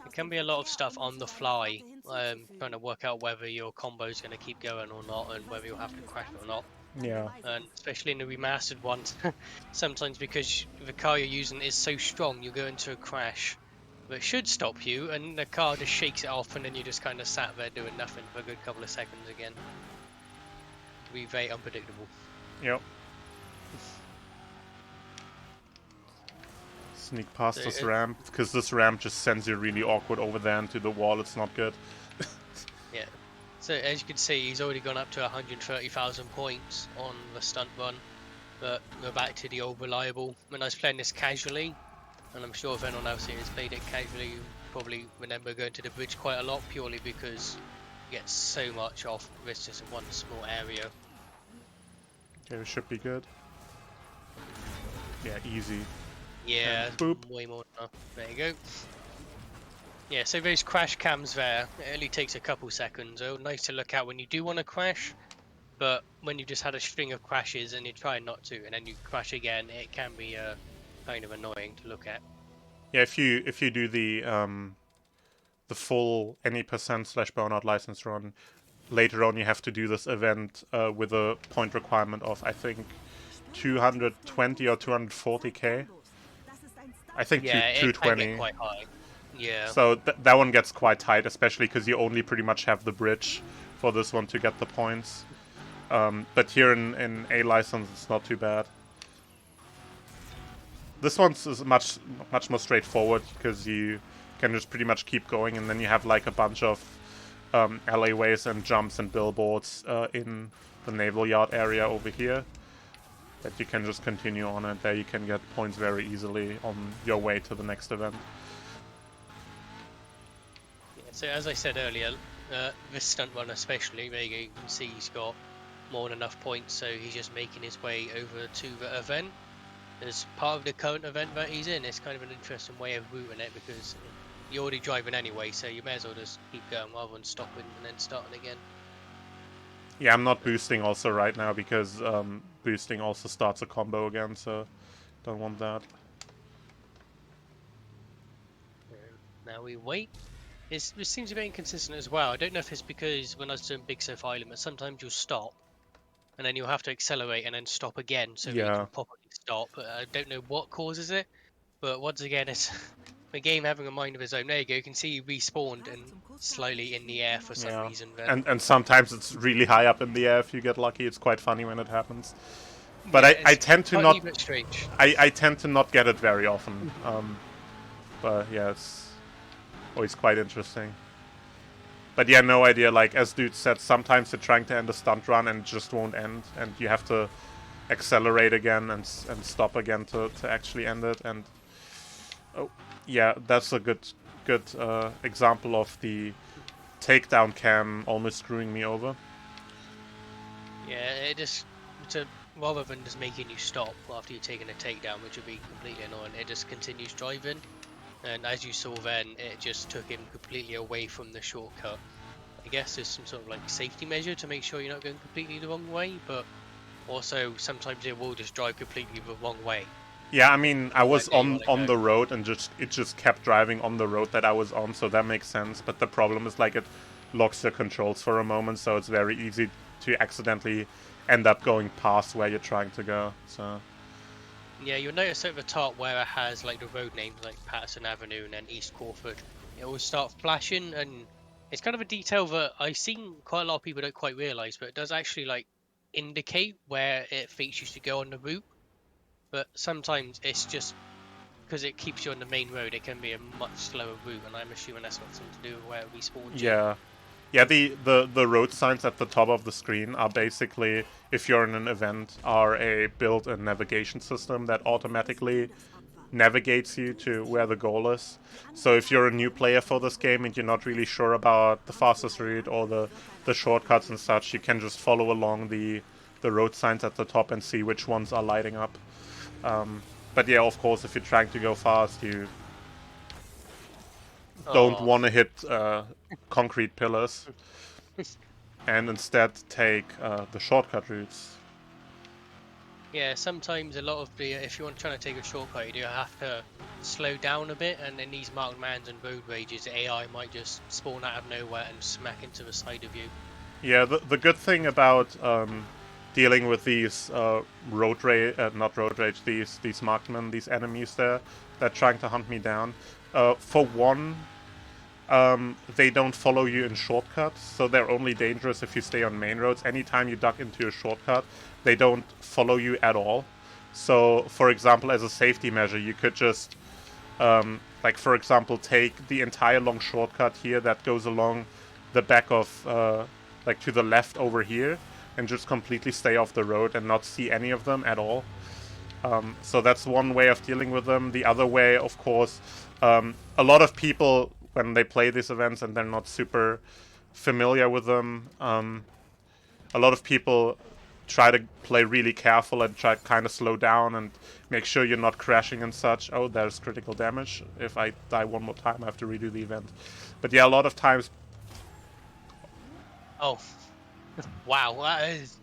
It can be a lot of stuff on the fly, trying to work out whether your combo is going to keep going or not, and whether you'll have to crash or not. Yeah. And especially in the remastered ones, sometimes because the car you're using is so strong, you go into a crash that should stop you, and the car just shakes it off, and then you just kind of sat there doing nothing for a good couple of seconds again. It can be very unpredictable. Yep. Sneak past this ramp, because this ramp just sends you really awkward over there into the wall. It's not good. So as you can see, he's already gone up to 130,000 points on the stunt run. But we're back to the old reliable. When I was playing this casually, and I'm sure if anyone else here has played it casually, you probably remember going to the bridge quite a lot, purely because you get so much off this just in one small area. Okay, we should be good. Yeah, easy. Yeah, boop. way more than enough. There you go. Yeah, so those crash cams there, it only takes a couple seconds. Oh, nice to look at when you do want to crash, but when you've just had a string of crashes and you're trying not to, and then you crash again, it can be kind of annoying to look at. Yeah, if you do the full any %/burnout license run, later on you have to do this event with a point requirement of, I think, 220 or 240k. I think Yeah, it can 220. get quite high. Yeah. So that one gets quite tight, especially because you only pretty much have the bridge for this one to get the points. But here in A license, it's not too bad. This one's is much more straightforward because you can just pretty much keep going, and then you have like a bunch of alleyways and jumps and billboards in the naval yard area over here that you can just continue on, and there you can get points very easily on your way to the next event. So as I said earlier, this stunt run especially, there you can see he's got more than enough points, so he's just making his way over to the event. As part of the current event that he's in, it's kind of an interesting way of routing it, because you're already driving anyway, so you may as well just keep going rather than stopping and then starting again. Yeah, I'm not boosting also right now, because boosting also starts a combo again, so don't want that. Now we wait. It seems a bit inconsistent as well. I don't know if it's because when I was doing Big Surf Island, but sometimes you'll stop, and then you'll have to accelerate and then stop again so that you can properly stop. I don't know what causes it, but once again, it's the game having a mind of its own. There you go. You can see you respawned and slightly in the air for some reason. Then. And sometimes it's really high up in the air if you get lucky. It's quite funny when it happens. But yeah, I tend to not. I tend to not get it very often. But yeah, it's always quite interesting. But yeah, no idea. Like as Dude said, sometimes you're trying to end a stunt run and it just won't end, and you have to accelerate again and stop again to actually end it. And oh, yeah, that's a good example of the takedown cam almost screwing me over. Yeah, it just rather than just making you stop after you've taken a takedown, which would be completely annoying, it just continues driving. And as you saw then, it just took him completely away from the shortcut. I guess there's some sort of like safety measure to make sure you're not going completely the wrong way, but also sometimes it will just drive completely the wrong way. Yeah, I mean, I was on the road and it just kept driving on the road that I was on, so that makes sense. But the problem is like it locks your controls for a moment, so it's very easy to accidentally end up going past where you're trying to go. So. Yeah, you'll notice at the top where it has like the road names like Patterson Avenue and then East Crawford, it will start flashing, and it's kind of a detail that I've seen quite a lot of people don't quite realise, but it does actually like indicate where it thinks you should go on the route. But sometimes it's just because it keeps you on the main road, it can be a much slower route, and I'm assuming that's got something to do with where we spawned. Yeah. Yeah, the road signs at the top of the screen are basically, if you're in an event, are a built-in navigation system that automatically navigates you to where the goal is. So if you're a new player for this game and you're not really sure about the fastest route or the shortcuts and such, you can just follow along the road signs at the top and see which ones are lighting up. But yeah, of course, if you're trying to go fast, you don't want to hit concrete pillars and instead take the shortcut routes. Yeah, sometimes a lot of the, if you're trying to take a shortcut, you do have to slow down a bit, and in these marked mans and road rages, AI might just spawn out of nowhere and smack into the side of you. Yeah, the good thing about dealing with these these markmen, these enemies there that are trying to hunt me down, for one, they don't follow you in shortcuts, so they're only dangerous if you stay on main roads. Anytime you duck into a shortcut, they don't follow you at all. So, for example, as a safety measure, you could just, like, for example, take the entire long shortcut here that goes along the back of like to the left over here, and just completely stay off the road and not see any of them at all. So that's one way of dealing with them. The other way, of course, a lot of people, when they play these events and they're not super familiar with them, a lot of people try to play really careful and try to kind of slow down and make sure you're not crashing and such. Oh, there's critical damage. If I die one more time, I have to redo the event. But yeah, a lot of times... Oh. Wow, that is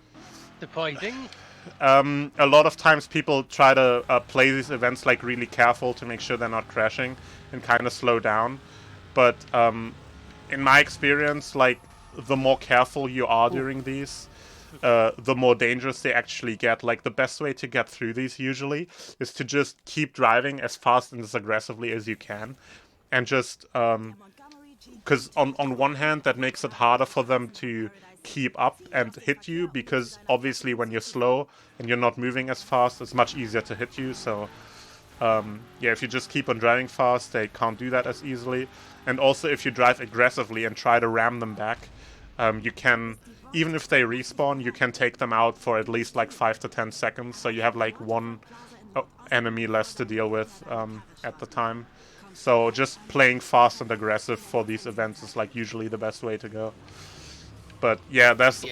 surprising. A lot of times people try to play these events like really careful to make sure they're not crashing and kind of slow down. But in my experience, like, the more careful you are during these, the more dangerous they actually get. Like, the best way to get through these usually is to just keep driving as fast and as aggressively as you can. And just, because on one hand, that makes it harder for them to keep up and hit you, because obviously when you're slow and you're not moving as fast, it's much easier to hit you. So yeah, if you just keep on driving fast, they can't do that as easily. And also, if you drive aggressively and try to ram them back, you can, even if they respawn, you can take them out for at least like 5 to 10 seconds. So you have like one enemy less to deal with at the time. So just playing fast and aggressive for these events is like usually the best way to go. But yeah, there's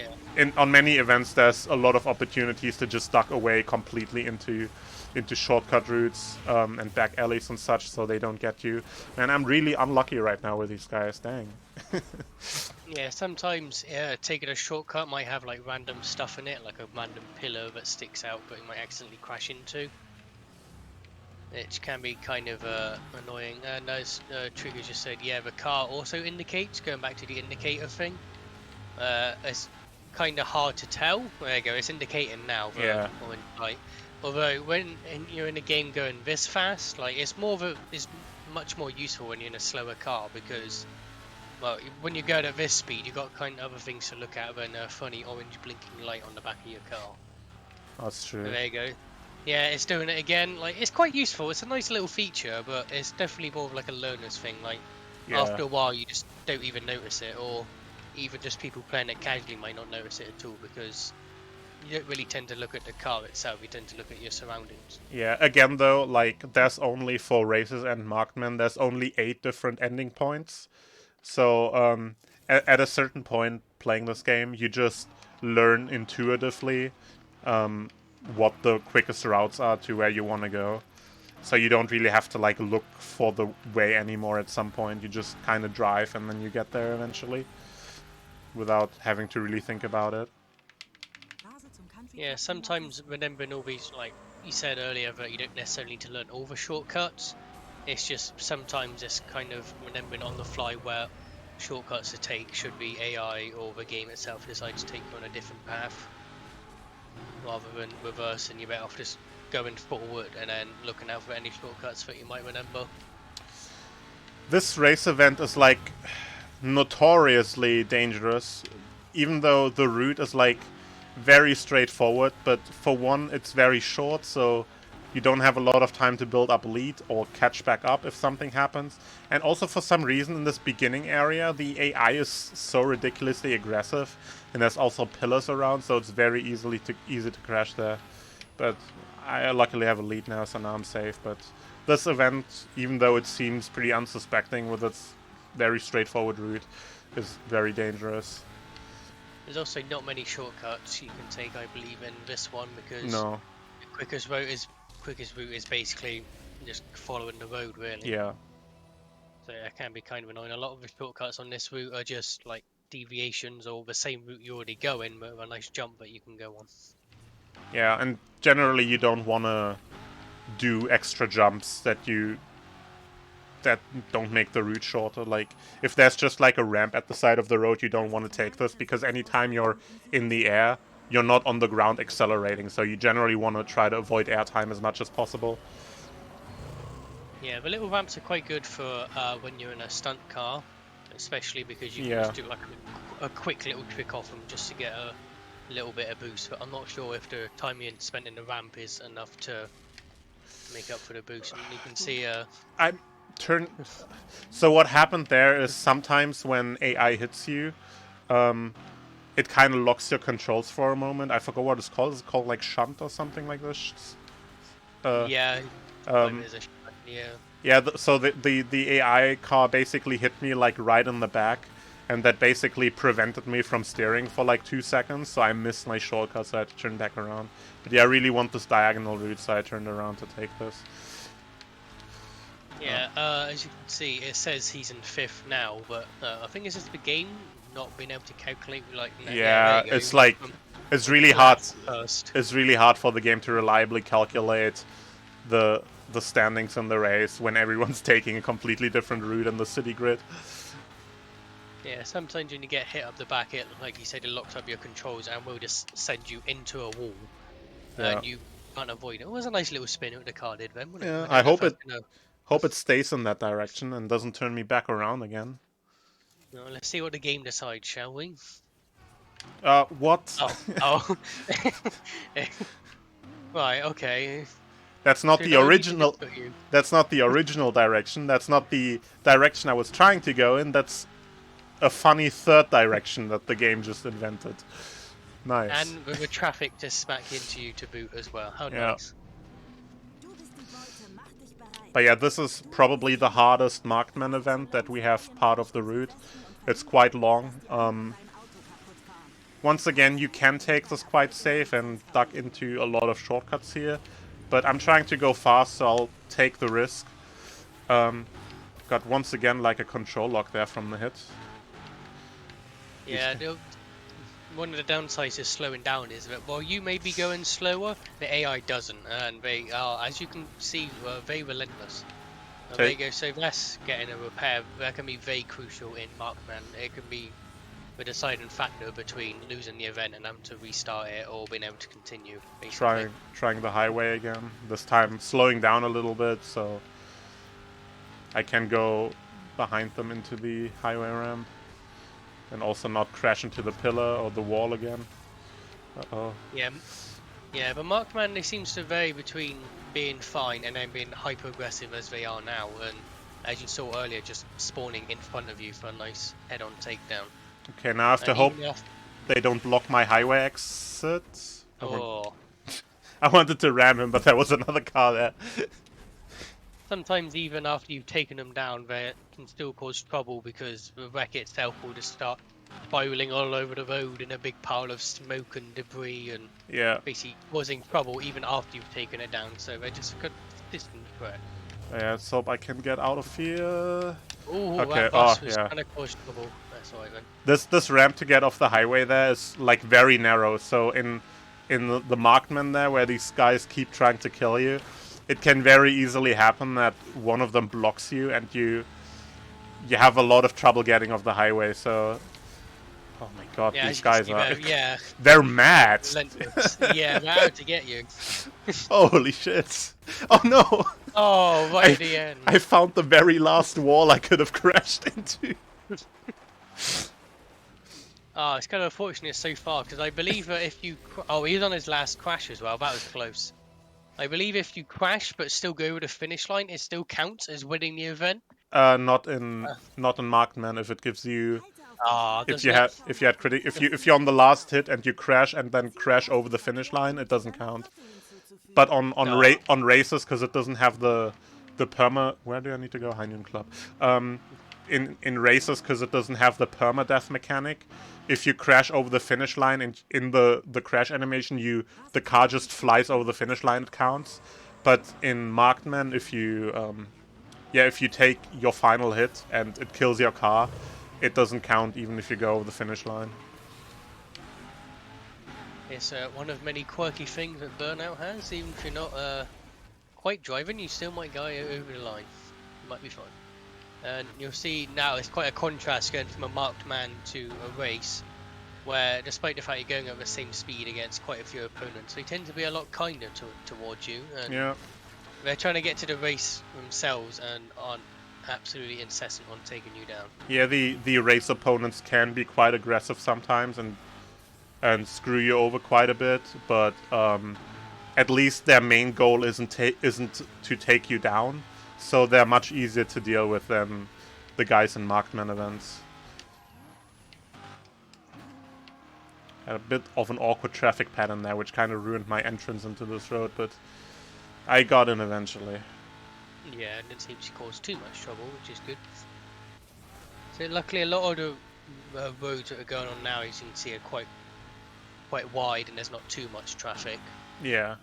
on many events there's a lot of opportunities to just duck away completely into shortcut routes and back alleys and such, so they don't get you. And I'm really unlucky right now with these guys. Dang. Yeah, sometimes taking a shortcut might have like random stuff in it, like a random pillar that sticks out, but you might accidentally crash into. Which can be kind of annoying. And as Trigger just said, yeah, the car also indicates, going back to the indicator thing. It's kind of hard to tell. There you go, it's indicating now. Yeah. Like, although when you're in a game going this fast, like it's much more useful when you're in a slower car, because, well, when you're going at this speed, you've got kind of other things to look at than a funny orange blinking light on the back of your car. That's true. There you go. Yeah, it's doing it again. Like, it's quite useful. It's a nice little feature, but it's definitely more of like a learner's thing. Like, after a while, you just don't even notice it, or even just people playing it casually might not notice it at all, because you don't really tend to look at the car itself. You tend to look at your surroundings. Yeah, again though, like, there's only for races and marksmen, there's only 8 different ending points. So at a certain point playing this game, you just learn intuitively what the quickest routes are to where you want to go. So you don't really have to like look for the way anymore at some point. You just kind of drive and then you get there eventually without having to really think about it. Yeah, sometimes remembering all these, like you said earlier, that you don't necessarily need to learn all the shortcuts. It's just sometimes it's kind of remembering on the fly where shortcuts to take, should be AI or the game itself decides to take you on a different path, rather than reverse, and you're better off just going forward and then looking out for any shortcuts that you might remember. This race event is like notoriously dangerous, even though the route is like very straightforward, but for one, it's very short, so you don't have a lot of time to build up lead or catch back up if something happens. And also, for some reason, in this beginning area, the AI is so ridiculously aggressive, and there's also pillars around, so it's very easy to crash there. But I luckily have a lead now, so now I'm safe. But this event, even though it seems pretty unsuspecting with its very straightforward route, is very dangerous. There's also not many shortcuts you can take, I believe, in this one, because the quickest route is basically just following the road, really. Yeah. So it can be kind of annoying. A lot of the shortcuts on this route are just like deviations or the same route you're already going, but a nice jump that you can go on. Yeah, and generally you don't want to do extra jumps that don't make the route shorter. Like, if there's just like a ramp at the side of the road, you don't want to take this, because anytime you're in the air, you're not on the ground accelerating, so you generally want to try to avoid airtime as much as possible. Yeah, the little ramps are quite good for when you're in a stunt car, especially because you can just do like a quick little trick off them just to get a little bit of boost. But I'm not sure if the time you spent in the ramp is enough to make up for the boost. And you can see So what happened there is sometimes when AI hits you, it kind of locks your controls for a moment. I forgot what it's called. Is it called like shunt or something like this? Yeah, Um, there's a yeah. yeah. So the AI car basically hit me like right in the back, and that basically prevented me from steering for like 2 seconds. So I missed my shortcut, so I had to turn back around. But yeah, I really want this diagonal route, so I turned around to take this. Yeah, as you can see, it says he's in 5th now, but I think it's just the game not being able to calculate, like, Yeah, there you go. it's like, it's really hard. First. It's really hard for the game to reliably calculate the standings in the race when everyone's taking a completely different route in the city grid. Yeah, sometimes when you get hit up the back, it, like you said, it locks up your controls and will just send you into a wall, and you can't avoid it. It was a nice little spin that the car did then, wasn't it? Yeah, I hope it stays in that direction and doesn't turn me back around again. Well, let's see what the game decides, shall we? What? Oh. Right, okay. That's not the original. That's not the original direction. That's not the direction I was trying to go in. That's a funny third direction that the game just invented. Nice. And with the traffic to smack into you to boot as well. How nice. But yeah, this is probably the hardest Markman event that we have part of the route. It's quite long. Once again, you can take this quite safe and duck into a lot of shortcuts here. But I'm trying to go fast, so I'll take the risk. Got once again like a control lock there from the hit. Yeah, one of the downsides is slowing down is that while you may be going slower, the AI doesn't, and they are, as you can see, very relentless. There you go. So that's getting a repair. That can be very crucial in Markman. It can be the deciding factor between losing the event and having to restart it, or being able to continue. Basically. Trying the highway again. This time slowing down a little bit, so I can go behind them into the highway ramp. And also not crash into the pillar or the wall again. Uh-oh. Yeah, but Markman, they seems to vary between being fine and then being hyper-aggressive as they are now. And as you saw earlier, just spawning in front of you for a nice head-on takedown. Okay, now I have to hope they don't block my highway exit. Oh. I wanted to ram him, but there was another car there. Sometimes even after you've taken them down, they can still cause trouble because the wreck itself will just start spiraling all over the road in a big pile of smoke and debris, and basically causing trouble even after you've taken it down. So they're just a consistent threat. Yeah, let's hope I can get out of here. Ooh, okay. That bus was kind of caused trouble. That's all right then. This ramp to get off the highway there is like very narrow. So in the Markman there, where these guys keep trying to kill you, it can very easily happen that one of them blocks you and you have a lot of trouble getting off the highway. So, oh my god, these guys are they're mad. Yeah, they're out to get you. Holy shit! Oh no! Oh, right at the end. I found the very last wall I could have crashed into. Oh, it's kind of unfortunate so far because I believe that if you he was on his last crash as well. That was close. I believe if you crash but still go over the finish line, it still counts as winning the event. Not in Markman. If it gives you, if you're on the last hit and you crash and then crash over the finish line, it doesn't count. But on races, because it doesn't have the perma. Where do I need to go? High Noon Club. In races, because it doesn't have the permadeath mechanic. If you crash over the finish line and in the crash animation, the car just flies over the finish line, it counts. But in Markman, if you take your final hit and it kills your car, it doesn't count even if you go over the finish line. It's one of many quirky things that Burnout has. Even if you're not quite driving, you still might go over the line. It might be fun. And you'll see now it's quite a contrast going from a marked man to a race where, despite the fact you're going at the same speed against quite a few opponents, they tend to be a lot kinder towards you. And they're trying to get to the race themselves and aren't absolutely incessant on taking you down. Yeah, the race opponents can be quite aggressive sometimes and screw you over quite a bit, but at least their main goal isn't to take you down. So they're much easier to deal with than the guys in Markman events. a bit of an awkward traffic pattern there, which kind of ruined my entrance into this road, but I got in eventually. Yeah, it didn't seem to cause too much trouble, which is good. So luckily, a lot of the roads that are going on now, as you can see, are quite wide, and there's not too much traffic. Yeah.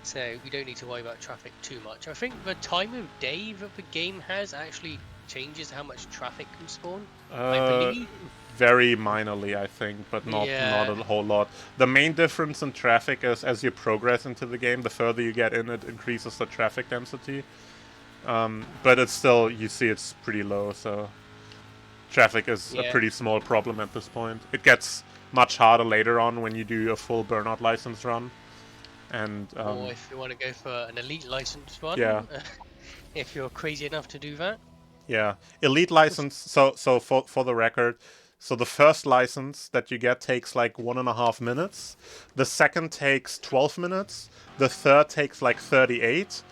So we don't need to worry about traffic too much. I think the time of day that the game has actually changes how much traffic can spawn. I believe. Very minorly, I think, but not a whole lot. The main difference in traffic is as you progress into the game, the further you get in, it increases the traffic density. But it's still, you see, it's pretty low, so traffic is a pretty small problem at this point. It gets much harder later on when you do a full Burnout license run. And or if you want to go for an elite license run, if you're crazy enough to do that. Yeah, elite license. So for the record, so the first license that you get takes like 1.5 minutes. The second takes 12 minutes. The third takes like 38.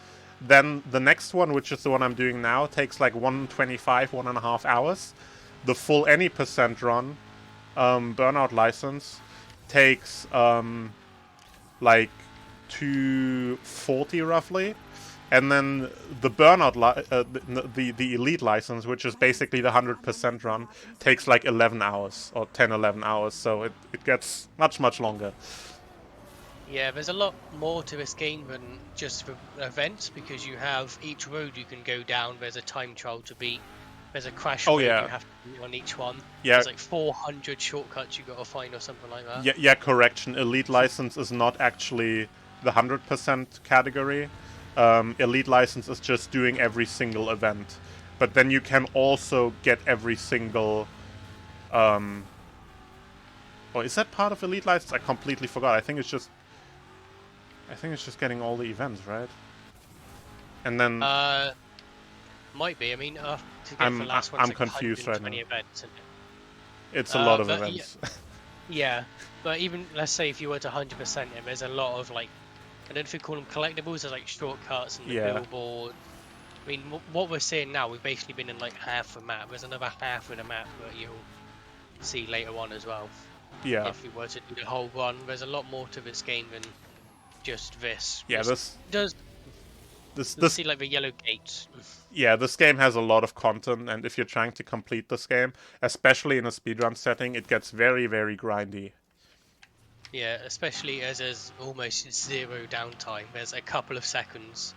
Then the next one, which is the one I'm doing now, takes like 125, 1.5 hours. The full any percent run, Burnout license, takes like 240 roughly. And then the Burnout, the Elite license, which is basically the 100% run, takes like 11 hours, or 10, 11 hours, so it gets much, much longer. Yeah, there's a lot more to this game than just the events, because you have each road you can go down, there's a time trial to beat, there's a crash road you have to beat on each one, there's like 400 shortcuts you gotta find or something like that. Yeah, correction, Elite license is not actually the 100% category. Elite license is just doing every single event, but then you can also get every single oh, is that part of Elite license? I completely forgot. I think it's just getting all the events, right? And then might be. I mean, to get the last one, I'm like confused right now. Events, it's a lot of events. Yeah, but even let's say if you were to 100% it, there's a lot of like, I don't know if you call them collectibles, there's like shortcuts and the billboard. I mean, what we're seeing now, we've basically been in like half a map. There's another half of the map that you'll see later on as well. Yeah. If you were to do the whole run, there's a lot more to this game than just this. Yeah, this see like the yellow gates. Yeah, this game has a lot of content, and if you're trying to complete this game, especially in a speedrun setting, it gets very, very grindy. Yeah, especially as there's almost zero downtime. There's a couple of seconds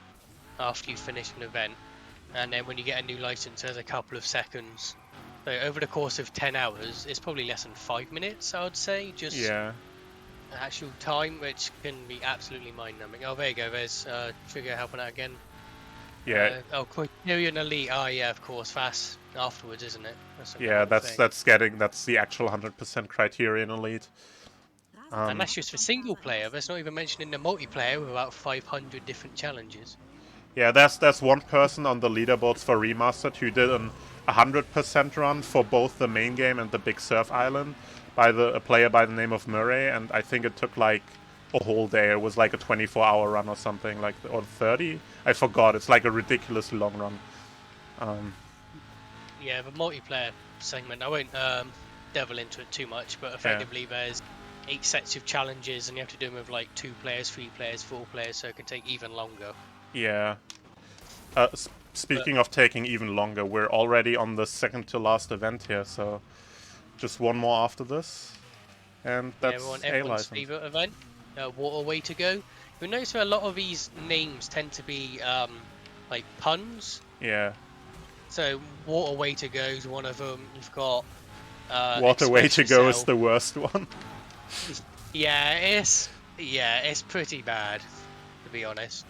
after you finish an event, and then when you get a new license, there's a couple of seconds. So over the course of 10 hours, it's probably less than 5 minutes, I would say. Just actual time, which can be absolutely mind-numbing. Oh, there you go. There's Trigger helping out again. Yeah. Criterion Elite. Oh, yeah, of course. Fast afterwards, isn't it? That's the actual 100% Criterion Elite. And that's just for single player. That's not even mentioning the multiplayer with about 500 different challenges. Yeah, there's one person on the leaderboards for Remastered who did an 100% run for both the main game and the Big Surf Island by a player by the name of Murray, and I think it took like a whole day. It was like a 24-hour run or something, like, or 30. I forgot. It's like a ridiculously long run. Yeah, the multiplayer segment, I won't delve into it too much, but effectively there's 8 sets of challenges, and you have to do them with like 2 players, 3 players, 4 players, so it can take even longer. Yeah. Speaking of taking even longer, we're already on the second to last event here, so just one more after this, and that's we're on everyone's favourite event, Water Way to Go. You'll notice that a lot of these names tend to be like puns. Yeah. So Water Way to Go is one of them. You've got Water Way to Go is the worst one. it's pretty bad, to be honest.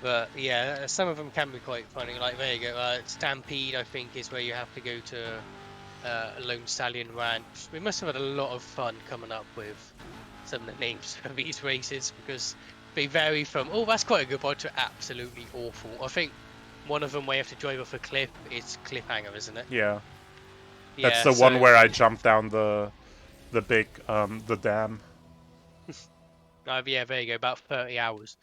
But yeah, some of them can be quite funny. Like there you go, Stampede I think is where you have to go to Lone Stallion Ranch. We must have had a lot of fun coming up with some of the names of these races, because they vary from that's quite a good one to absolutely awful. I think one of them where you have to drive off a cliff is Cliffhanger, isn't it? Yeah. That's the one where I jumped down the big the dam. Yeah, there you go, about 30 hours.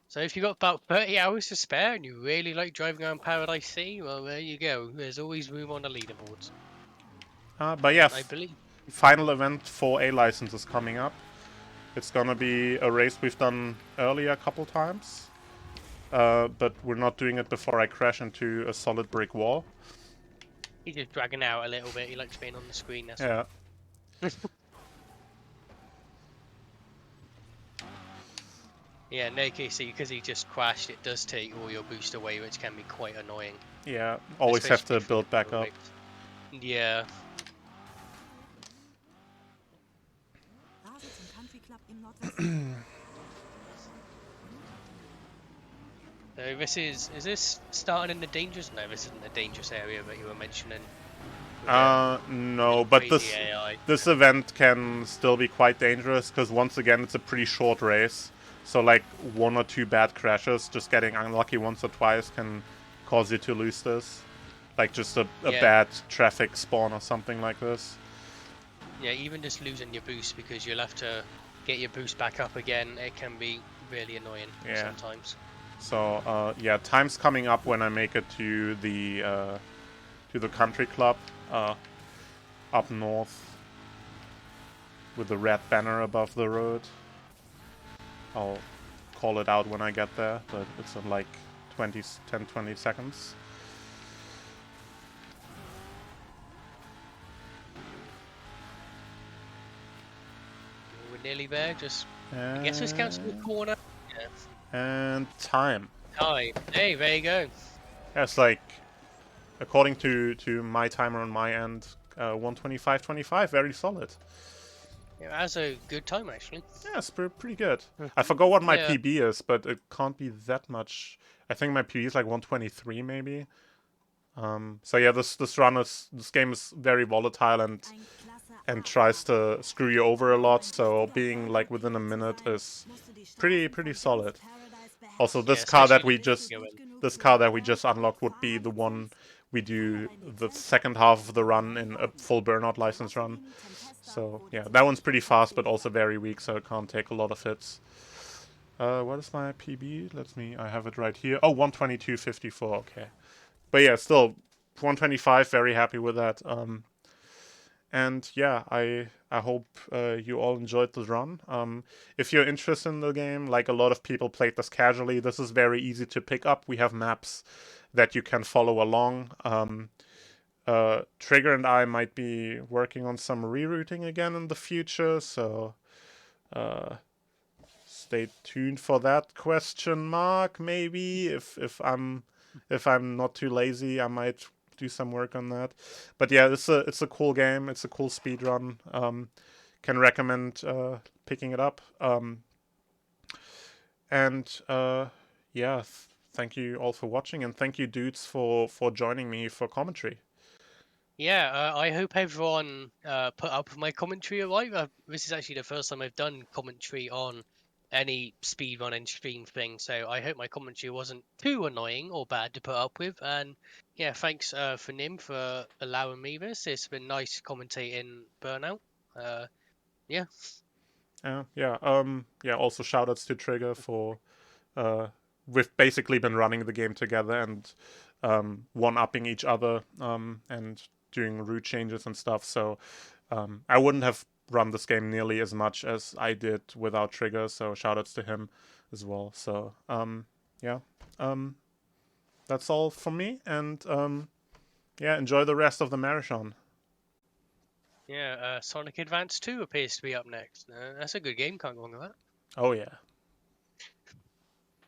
So if you've got about 30 hours to spare and you really like driving around Paradise Sea, well, there you go. There's always room on the leaderboards. But yeah, I believe. final event for A license is coming up. It's gonna be a race we've done earlier a couple times. But we're not doing it before I crash into a solid brick wall. He's just dragging out a little bit. He likes being on the screen. That's Yeah. Yeah, no case, because he just crashed, it does take all your boost away, which can be quite annoying. Yeah, always have to build back up. Yeah. So is this starting in the dangerous? No, this isn't the dangerous area that you were mentioning. No, but this event can still be quite dangerous, because once again it's a pretty short race. So like 1 or 2 bad crashes, just getting unlucky once or twice can cause you to lose this. Like just a bad traffic spawn or something like this. Yeah, even just losing your boost because you'll have to get your boost back up again, it can be really annoying sometimes. So yeah, time's coming up when I make it to the country club up north with the red banner above the road. I'll call it out when I get there, but it's in like 10-20 seconds. We're nearly there, I guess this counts as a corner. Yeah. And time. Time. Hey, there you go. Yeah, it's like, according to my timer on my end, 1:25.25, very solid. Yeah, that's a good time, actually. Yeah, it's pretty good. I forgot what my PB is, but it can't be that much. I think my PB is like 123 maybe. So yeah, this game is very volatile and tries to screw you over a lot. So being like within a minute is pretty solid. Also, this car that we just unlocked would be the one we do the second half of the run in a full Burnout license run. So yeah, that one's pretty fast, but also very weak, so it can't take a lot of hits. What is my PB? I have it right here. Oh, 122.54. Okay, but yeah, still 125. Very happy with that. And yeah, I hope you all enjoyed the run. If you're interested in the game, like a lot of people played this casually, this is very easy to pick up. We have maps that you can follow along. Trigger and I might be working on some rerouting again in the future, so stay tuned for that question mark. Maybe if I'm not too lazy, I might do some work on that. But yeah, it's a cool game. It's a cool speed run. Can recommend picking it up. Yeah, thank you all for watching, and thank you dudes for joining me for commentary. Yeah, I hope everyone put up with my commentary alright. This is actually the first time I've done commentary on any speedrun and stream thing, so I hope my commentary wasn't too annoying or bad to put up with. And yeah, thanks for Nim for allowing me this. It's been nice commentating Burnout. Yeah. Yeah. Also shoutouts to Trigger for we've basically been running the game together and one-upping each other and doing route changes and stuff. So I wouldn't have run this game nearly as much as I did without Trigger. So shoutouts to him as well. So that's all from me. And yeah, enjoy the rest of the marathon. Yeah, Sonic Advance 2 appears to be up next. That's a good game, can't go wrong with that. Oh yeah.